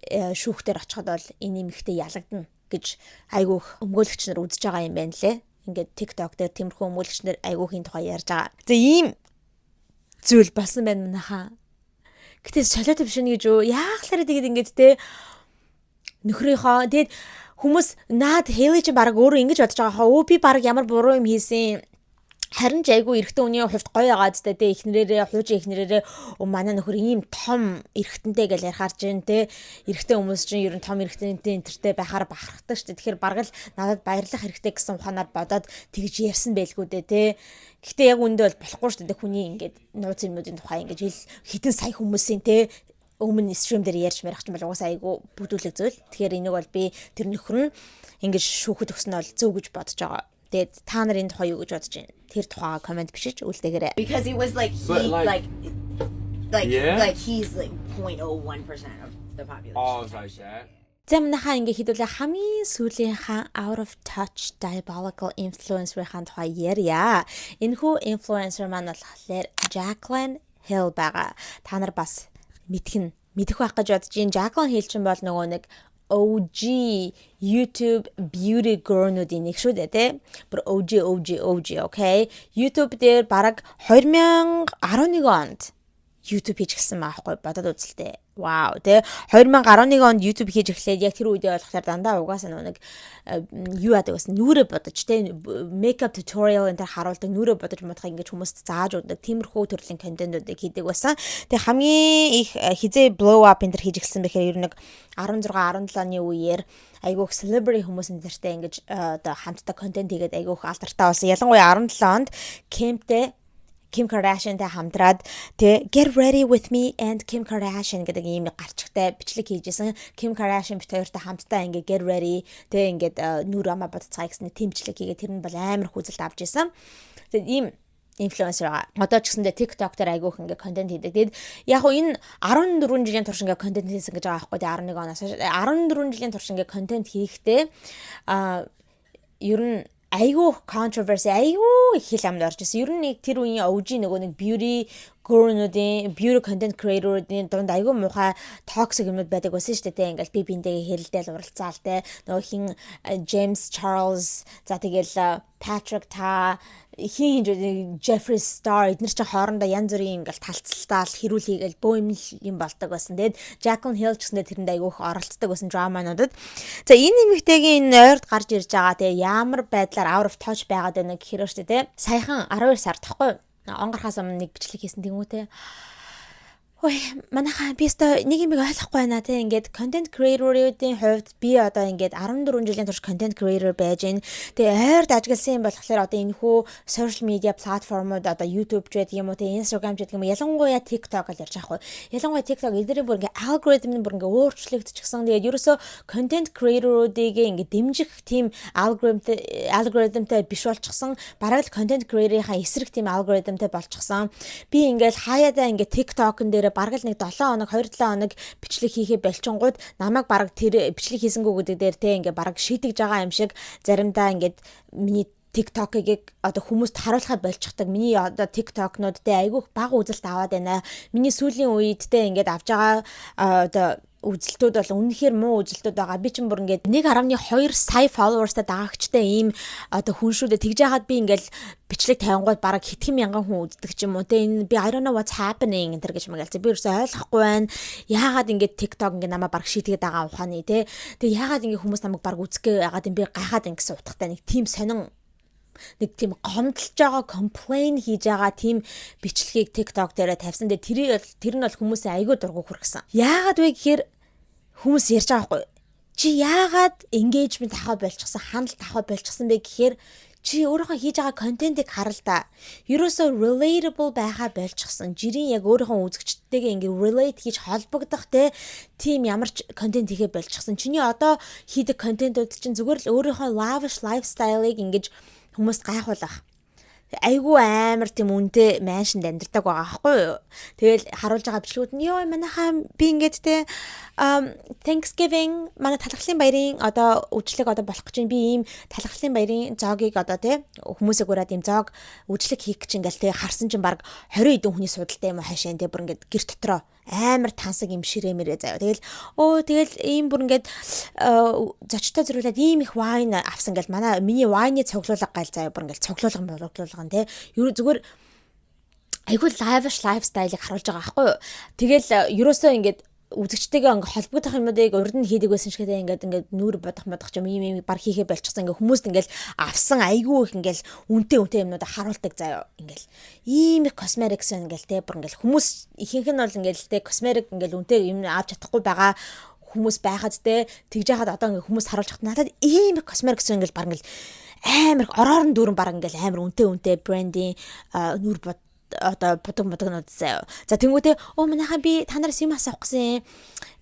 шүүхтэр очиход бол энэ нэмэгтэй ялагдана гэж айгүйх өмгөөлөгч нар үзэж байгаа юм байна лээ. Ингээд TikTok дээр тиймэрхүү өмгөөлөгч нар айгүйхийн тухай ярьж байгаа. За ийм зүйл болсон байна манайхаа. Гэтэ шалаатай биш нэг гэж юу яахлаараа тэгээд ингээд те нөхрийнхөө тэгээд хүмүүс наад Хейли ч баг өөрөө ингэж бодож байгаа хаа өө би баг ямар буруу юм хийсэн харин ч айгүй эрэгтэй хүний хувьд гоё байгаа зү тэ ихнэрээрээ хуужийн ихнэрээрээ манай нөхөр ийм том эрэгтэнтэй гэж ярихаар чинь тэ эрэгтэй хүмүүс чинь ер нь том эрэгтэнтэй энтертэй байхаар бахархдаг шүү дээ. Тэгэхээр бараг л надад баярлах хэрэгтэй гэсэн ухаанаар бодоод тэгж ярьсан байлгүй дээ тэ. Гэхдээ яг үндэ бол болохгүй шүү дээ хүний ингээд нууц юмнуудын тухай ингээд хитэн сая хүмүүсийн тэ өмнө стрим дээр ярьж марих юм бол угаасаа айгу бүдүүлэг зүйл. Тэгэхээр энийг бол би тэр нөхөр нь ингэж шүүхэд өгсөн нь бол зөв гэж бодож байгаа. Тэгээд та нарын тухай юу гэж бодож байна? Тэр тухайга комент бичиж үлдээгээрэй. Because it was like But, he like- Yeah? like he's like 0.01% of the population. Oh, it's like that. За манайхаа ингэ хэдүүлээ хамгийн сүүлийнхаа out of touch diabolical influencer-ийн тухай ярья. Энэхүү influencer маань болохоор Jaclyn Hill байгаа. Та нар бас мэдэх байх гэж бодож байна. Jaclyn Hill ч юм бол нөгөө нэг OG YouTube beauty girl-нуудын нэг шүү дээ тий. Бүр OG okay. YouTube дээр бараг 2011 онд YouTube хийж гисэн маахгүй бодоод үзэлтэй. Вау тэ 2011 онд YouTube хийж эхлээд яг тэр үедээ болохоор дандаа угаасаа нэг юу яадаг гэсэн нүрэ бодож тэ makeup tutorial энэ төр харуулдаг нүрэ бодож муудах ингэж хүмүүст зааж өгдөг тиймэрхүү төрлийн контентуудыг хийдэг байсан. Тэгээ хамгийн их хизээ blow up энэ төр хийж эхэлсэн бэхээр ер нь 16 17 оны үеэр айгүйх celebrity хүмүүс энэ төртэй ингэж одоо хамтдаа контент хийгээд айгүйх алдартай болсон. Ялангуяа 17 онд Kim Kardashian-тай хамтраад тэ Get Ready With Me and Kim Kardashian гэдэг ийм гарчигтай бичлэг хийжсэн. Kim Kardashian бит хоёртой хамтдаа ингээ Get Ready тэ ингээд нүр амаа бодцгаа гэсэн тэмчлэг хийгээд тэр нь бол амар хүзэлт авч исэн. Тэгээд ийм инфлюенсер байгаа. Одоо ч гэсэндээ TikTok дээр айгүйх ингээ контент хийдэг. Тэгээд яг хөө энэ 14 жилийн турш ингээ контент хийсэн гэж байгаа байхгүй тэ 11 оноос 14 жилийн турш ингээ контент хийхдээ ер нь айгүй controversy айгүй их хэл амд орж ирсэн. Ер нь нэг тэр үеийн OG нөгөө нэг beauty guru-нуудын beauty content creator-уудын дунд айгүй муухай toxic юмуд байдаг байсан шүү дээ. Ингээл би бинтэйгээ хэрэлдээл уралцаал те. Нөгөө хин James Charles за тэгэл Patrick Ta хин Jeffree Star эднэр чинь хоорондоо янз бүрийн ингээл талцалтаал хэрүүл хийгээл бөө юм болдог байсан. Тэгээд Jaclyn Hill ч гэсэндээ тэрэнд айгүйх оролцдог байсан драмануудад. За энэ нэмэгтэйгийн ойрд гарч ирж байгаа те ямар байдлаар out of touch байгаад байна гэхээр шүү дээ те. Саяхан 12 сар тахгүй онгорхоос өмнө нэг бичлэг хийсэн тийм үү те. Ой манайхаа би өстө нэг юм ойлгохгүй байна те ингээд content creator-уудын хувьд би одоо ингээд 14 жилийн турш content creator байж гэн. Тэгээ ойрд ажигласан юм болохоор одоо энэ хүү social media платформуд одоо YouTube ч гэдэг юм уу те Instagram ч гэдэг юм уу ялангуяа TikTok л ярьж байгаа хгүй. Ялангуяа TikTok эдгээр бүр ингээд algorithm нь бүр ингээд өөрчлөгдчихсэн. Тэгээд ерөөсөө content creator-уудыг ингээд дэмжих тийм algorithmтэй биш болчихсон. Бараг л content creator-ийнхаа эсрэг тийм algorithmтэй болчихсон. Би ингээд хаяадаа ингээд TikTok-н дээр бараг л нэг 7 хоног 2-7 хоног бичлэг хийхээ болчингууд намайг бараг тэр бичлэг хийсэнгүү гэдэг дээр те ингээ бараг шийдэж байгаа юм шиг заримдаа ингээд миний TikTok-ыг одоо хүмүүст харуулхад болчихдаг. Миний одоо TikTok-нууд те айгүйх бага үзэлт аваад байна. Миний сүүлийн үед те ингээд авж байгаа одоо үзэлтүүд бол үнэхээр муу үзэлтүүд байгаа. Би ч бүр ингээд 1.2 сая followersтай дагагчтай ийм одоо хүн шүү дээ. Тэгж яагаад би ингээд бичлэг тавингууд бараг хэдхэн мянган хүн үздэг ч юм уу те. Энэ би I don't know what's happening энэ гэж мэгээлцээ. Би ерөөсөй ойлгохгүй байна. Яагаад ингээд TikTok ингээд намайг бараг шийдгээд байгаа ухааны те. Тэгээ яагаад ингээд хүмүүс намайг бараг үзэхгүй яагаад юм би гайхаад ингэсэн утгатай нэг тийм сонин нэг тийм гомдлж байгаа complain хийж байгаа тийм бичлэгийг TikTok дээр тавьсан. Тэр нь бол хүмүүсээ айгүй дургу хүргэсэн. Яагаад вэ гэхээр хүмүүс ярьж байгаа байхгүй. Чи яагаад engagement авах болчихсон, хяналт авах болчихсон бэ гэхээр чи өөрийнхөө хийж байгаа контентыг харал та. Ерөөсөө relatable байхаа болчихсон. Жирийн яг өөрийнхөө үзэгчдтэйгээ ингээ relate хийж холбогдох тийм ямар ч контент хийхэ болчихсон. Чиний одоо хийдэг контентууд чинь зүгээр л өөрийнхөө lavish lifestyle-ыг ингэж хүмүүст гайхуулах. Айгу амар тийм үнэтэй маншинд амьдардаг байгаа байхгүй юу. Тэгэл харуулж байгаа бичлэгүүд нь ёо манайхаа би ингээд Thanksgiving манай талархлын баярын одоо үжлэг одоо болох гэж би ийм талархлын баярын зоогийг одоо хүмүүсээ гураад ийм зоог үжлэг хийх гэж ингээл харсан чинь баг 20 хэдэн хүний судалтай юм хаашаа бүр ингээд гэр дотроо амар тансаг юм ширэмэрээ заяа. Тэгэл ийм бүр ингээд зочтой зөрүүлээд ийм их вайн авсан гэл миний вайны цуглуулга гайл заяа бүр ингээд цуглуулга юу зүгээр айгүй lavish lifestyle-ыг харуулж байгаа байхгүй юу. Тэгэл ерөөсөө ингээд үзэгчтэйгээ ингээ холбогдох юмнуудыг урд нь хийдэг байсан шиг ингээд нүүр бодох юм ийм баг хийхэ болчихсон ингээ хүмүүст ингээл авсан айгүй их ингээл үнэтэй юмнуудыг харуулдаг заяа. Ингээл ийм их cosmetics ингээл бүр ингээл хүмүүс ихэнх нь бол ингээл cosmetic ингээл үнэтэй юм авч чадахгүй байгаа хүмүүс байхад тэгж яхад одоо ингээ хүмүүс харуулж хат надад ийм их cosmetics ингээл баг ингээл амар ороорн дүүрэн баг ингээл амар үнэтэй брендийн нүүр бод одоо будаг заяа. За тэнгуүтэй манайхаа би та нараас юм асуух гэсэн.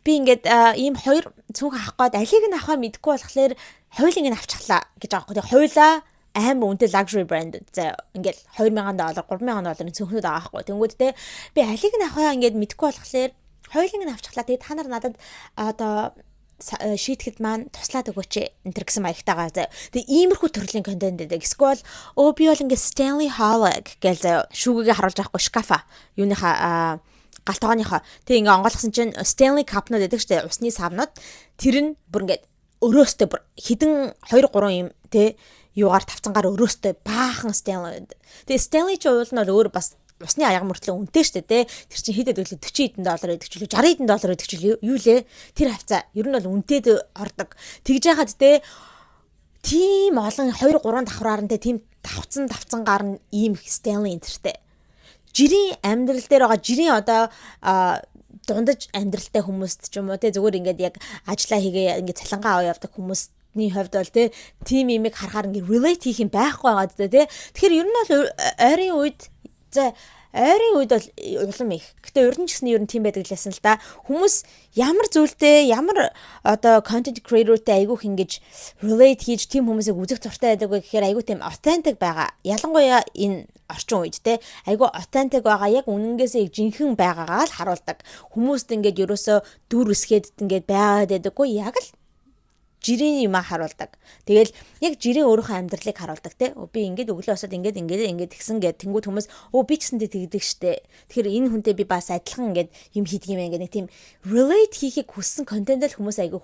Би ингээд ийм хоёр цүнх авах гээд алиг нь авахаа мэдэхгүй болохоор хоёулыг нь авчихлаа гэж байгаа байхгүй. Хоёулаа амар үнэтэй luxury brand заяа. Ингээд $2,000 $3,000 цүнхнүүд байгаа байхгүй. Тэнгуүтэй би алиг нь авахаа ингээд мэдэхгүй болохоор хоёулыг нь авчихлаа. Тэгээд та нар надад одоо шийтгэд маань туслаад өгөөч энэ гэсэн маягтайгаа заяа. Тэгээ иймэрхүү төрлийн контент гэдэг. Эсвэл би бол ингээд Stanley Holic гэж заяа. Шүүгээ харуулж байхгүй шкафа. Юуныхаа галтгооныхоо. Тэгээ ингээд онгойлгосон чинь Stanley Cup-нууд гэдэг чинь усны савнууд. Тэр нь бүр ингээд өрөөстэй бүр хідэн 2-3 юм юугаар тавцангаар өрөөстэй баахан Stanley. Тэгээ Stanley ч уул нь өөр бас усны аяга мөртлөө үнэтэй штэ тэр чинь хэд өдөлөө $40 гэдэг ч үлээ $60 гэдэг ч юу лээ тэр хавцаа ер нь бол үнэтэй ордог тэгж яхад тийм олон 2-3 давхраар нь тийм давцангаар нь ийм Stanley энтертэй жирийн амьдрал дээр байгаа жирийн одоо дундаж амьдралтай хүмүүст ч юм уу зүгээр ингээд яг ажиллаа хийгээ ингээд цалингаа аваа явдаг хүмүүсний хувьд бол тийм имийг харахаар ингээд relate хийх юм байхгүй байгаа тэгэхээр ер нь бол ойрын үед ойрын үед бол улам их. Гэтэ ер нь ч гэсэн ер нь тийм байдаг лсэн л да. Хүмүүс ямар зүйлтэй, ямар одоо content creator-тэй айгүйх ингэж relate хийж тийм хүмүүсийг үзэх дуртай байдаг вэ гэхээр айгүй тийм authentic байгаа. Ялангуяа энэ орчин үед айгүй authentic байгаа яг үнэнгээсээ жинхэнэ байгаагаа л харуулдаг. Хүмүүст ингээд ерөөсөө дүр үсгээд ингээд байгаад байдаггүй яг л жирийн юм харуулдаг. Тэгэл яг жирийн өөрийнхөө амьдралыг харуулдаг би ингээд өглөө босоод ингээд тэгсэн гэд тэнгууд хүмүүс би ч гэсэндээ тэгдэг штэ. Тэгэхээр энэ хүнтэй би бас адилхан ингээд юм хийдэг юм ингээд нэг тийм relate хийхийг хүссэн контент л хүмүүс айгүй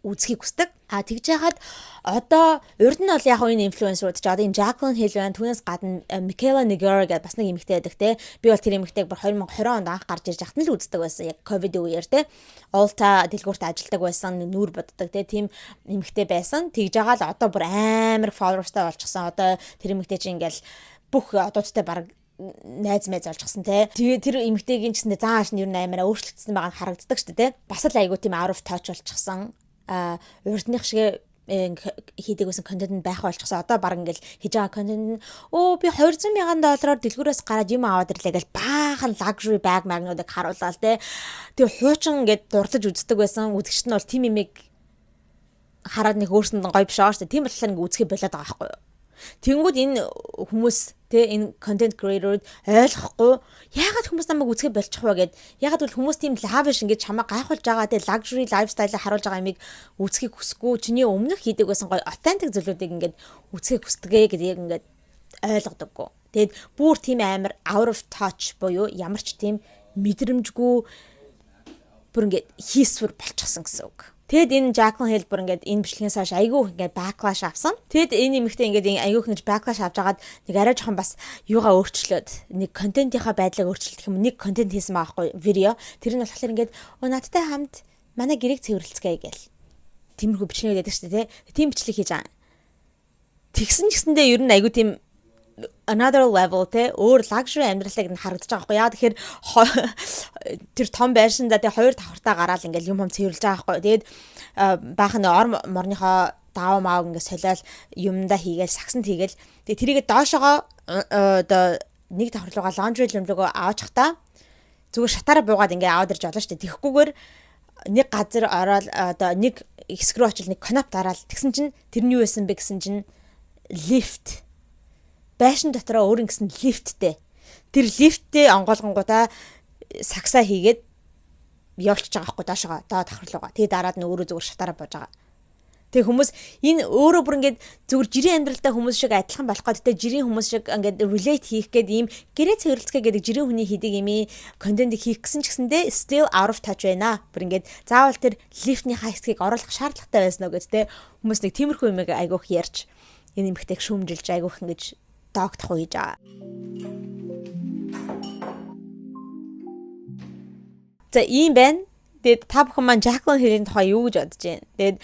үзхийг хүсдэг. Тэгж яхад одоо урд нь бол яг энэ инфлюенсерүүд ч одоо энэ Jacqueline Hill байна. Түүнээс гадна Michaela Niger гэдэг бас нэг эмэгтэй байдаг Би бол тэр эмэгтэйг 2020 онд анх гарч ирж ахтан л үздэг байсан. Яг ковид үеэр Ulta дэлгүүрт ажилладаг байсан. Нүүр боддог тийм эмэгтэй байсан. Тэгж байгаа л одоо бүр амар followersтай болчихсон. Одоо тэр эмэгтэй чинь ингээл бүх одуудтай баг найз олчихсан Тэгээ тэр эмэгтэйгийн ч гэсэн зааш нь ер нь амар өөрчлөгдсөн байгаа нь харагддаг шүү дээ Бас л айгуу тийм out of touch болчихсон. Урдных шиг хийдэг байсан контент нь байх болчихсон. Одоо баг ингээл хийж байгаа контент нь би $200,000 дэлгүүрээс гараад юм аваад ирлээ гэж баахан luxury bag магнуудыг харууллаа л Тэгээ хуучин ингээд дурлаж үздэг байсан. Үзэгчд нь бол тийм имийг хараад нэг өөрсөнд гоё биш аа шүү дээ. Тийм болохоор ингээд үзэхээ болоод байгаа байхгүй юу. Тэнгүүд энэ хүмүүс энэ content creator-д ойлгохгүй яагаад хүмүүс намайг үзэхэ болчих вэ гэд яагаад бол хүмүүс тийм lavish ингэж чамаа гайхуулж байгаа luxury lifestyle-ыг харуулж байгаа юмыг үзэхийг хүсэхгүй чиний өмнөх хийдэг байсан гоё authentic зүйлүүдийг ингээд үзэхийг хүсдэгэ гэдэг яг ингээд ойлгодоггүй. Тэгэд бүр тийм амар out of touch буюу ямар ч тийм мэдрэмжгүй бүр ингээд хийсвэр болчихсон гэсэн үг. Тэгэд энэ Jacqueline Hill бүр ингээд энэ бичлэгээс хойш айгүй ингээд backlash авсан. Тэгэд энэ эмэгтэй ингээд айгүй ингэж backlash авч агаад нэг арай жоохон бас юугаа өөрчлөөд нэг контентийнхаа байдлыг өөрчлөлт гэх юм нэг контент хийсэн байхгүй видео. Тэр нь болохоор ингээд надтай хамт манай гэрээг цэвэрлцгээе гээл. Тиймэрхүү бичлэг байдаг шүү дээ тийм бичлэг хийж байгаа. Тэгсэн ч гэсэндээ ер нь айгүй тийм another level өөр luxury амьдралыг нь харагдаж байгаа байхгүй яа тэгэхээр тэр том байршиндаа хоёр давхартаа гараал ингээл юм цэвэрлж байгаа байхгүй тэгээд баахан ор морныхоо даваа маав ингээд солиол юмдаа хийгээл сагсанд хийгээл тэгээ тэрийг доошогоо одоо нэг давхарлууга laundry room руу аваач хата зүгээр шатаараа буугаад ингээд аваад ирж болно шүү дээ. Тэгэхгүйгээр нэг газар ороод одоо нэг хэсэг рүү очил нэг коноп дараал тэгсэн чинь тэрний юу байсан бэ гэсэн чинь лифт байшин дотроо өөр ингэсэн лифттэй. Тэр лифттэй онгоолгонгуудаа сагсаа хийгээд явуулчих байгаа байхгүй доошоо доо давхарлууга. Тэгээ дараад нь өөрөө зүгээр шатаараа бууж байгаа. Тэгээ хүмүүс энэ өөрөө бүр ингээд зүгээр жирийн амьдралтай хүмүүс шиг адилхан болох гэдэг жирийн хүмүүс шиг ингээд relate хийх гээд ийм гэрээ цэвэрлэцгээ гэдэг жирийн хүний хийдэг юм контент хийх гэсэн ч гэсэндээ still out of touch байна. Бүр ингээд заавал тэр лифтний хэсгийг оруулах шаардлагатай байсан уу гэдэг те хүмүүс нэг тиймэрхүү юмэг айгүйх ярьж энэ эмхтэйг шүүмжилж айгүйх ингэж доогдох уу хийж байгаа. За ийм байна. Тэгээд та бүхэн маань Jacqueline Hill-ийн тухай юу гэж бодож байна? Тэгээд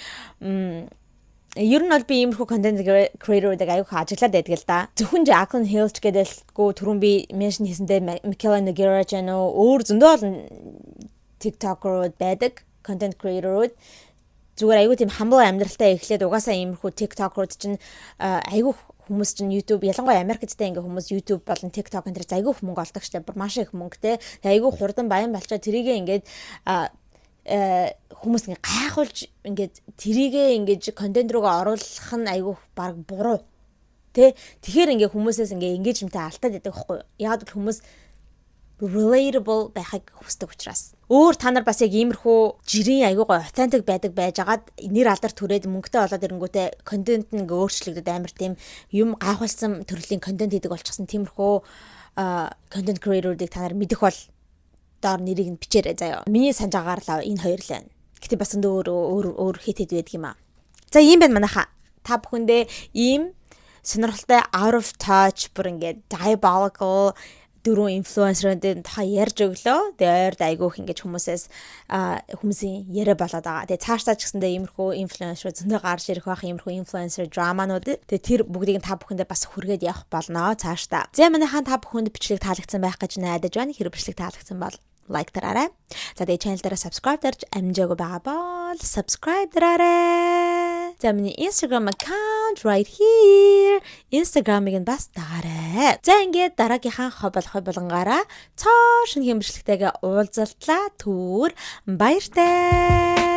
ер нь бол би иймэрхүү content creator-уудыг аягүй ажиллаад байдаг л да. Зөвхөн Jacqueline Hill ч гэдэлгүй түрүүн би mention хийсэндээ Michaela Nogueira ч өөр зөндөө олон TikToker-ууд байдаг, content creator-ууд зүгээр аягүй тийм humble амьдралтай эхлээд угаасаа иймэрхүү TikToker-ууд чинь аягүй хүмүүс чинь YouTube ялангуяа Америктэй ингээ хүмүүс YouTube болон TikTok энэ төр айгүй мөнгө олдог штэ бүр маш их мөнгөтэй. Айгүй хурдан баян болчоо тэрийгээ ингээд хүмүүс ингээ гайхуулж ингээд тэрийгээ ингээд контент руугаа оруулах нь айгүй баг буруу. Тэгэхээр ингээ хүмүүсээс ингээ engagement-тэй алдаад байдаг байхгүй юу? Яг л хүмүүс relatable байхыг хүсдэг учраас. Өөр та нар бас яг иймэрхүү жирийн айгүй гоо authentic байдаг байжгаад нэр алдар түрээд мөнгөтэй болоод ирэнгүүтээ контент нь ингээ өөрчлөгдөд амар тийм юм гайхуулсан төрлийн контент хийдэг болчихсон тиймэрхүү контент creator-уудыг та нар мэдэх бол доор нэрийг нь бичээрэй заяа. Миний санаж байгаагаар л энэ хоёр л байна. Гэтэ бас өөр хитэд байдаг юм аа. За ийм байна манайха. Та бүхэндээ ийм сонирхолтой out of touch бүр ингээ diabolical дөрөв инфлюенсеруудын тухай ярьж өглөө. Тэгээ ойрд айгүйх ингэж хүмүүсээс хүмүүсийн яриа болоод байгаа. Тэгээ цаашдаа ч гэсэндээ иймэрхүү инфлюенсер зөндөө гарч ирэх байх иймэрхүү инфлюенсер драманууд. Тэгээ тэр бүгдийг та бүхэндээ бас хүргээд явах болно цаашдаа. За манайхан та бүхэнд бичлэг таалагдсан байх гэж найдаж байна. Хэрэг бичлэг таалагдсан бол лайк дараарай. За тэгээ channel дээр subscribe дарж амжаагүй байгаа бол subscribe дараарай. За миний Instagram account right here. Instagram-ыг нь бас дагаарай. За ингээд дараагийнхаа хобол болгонгаараа цоо шинэ хэмжлэгтэйгээ уулзалтлаа. Түр баяртай.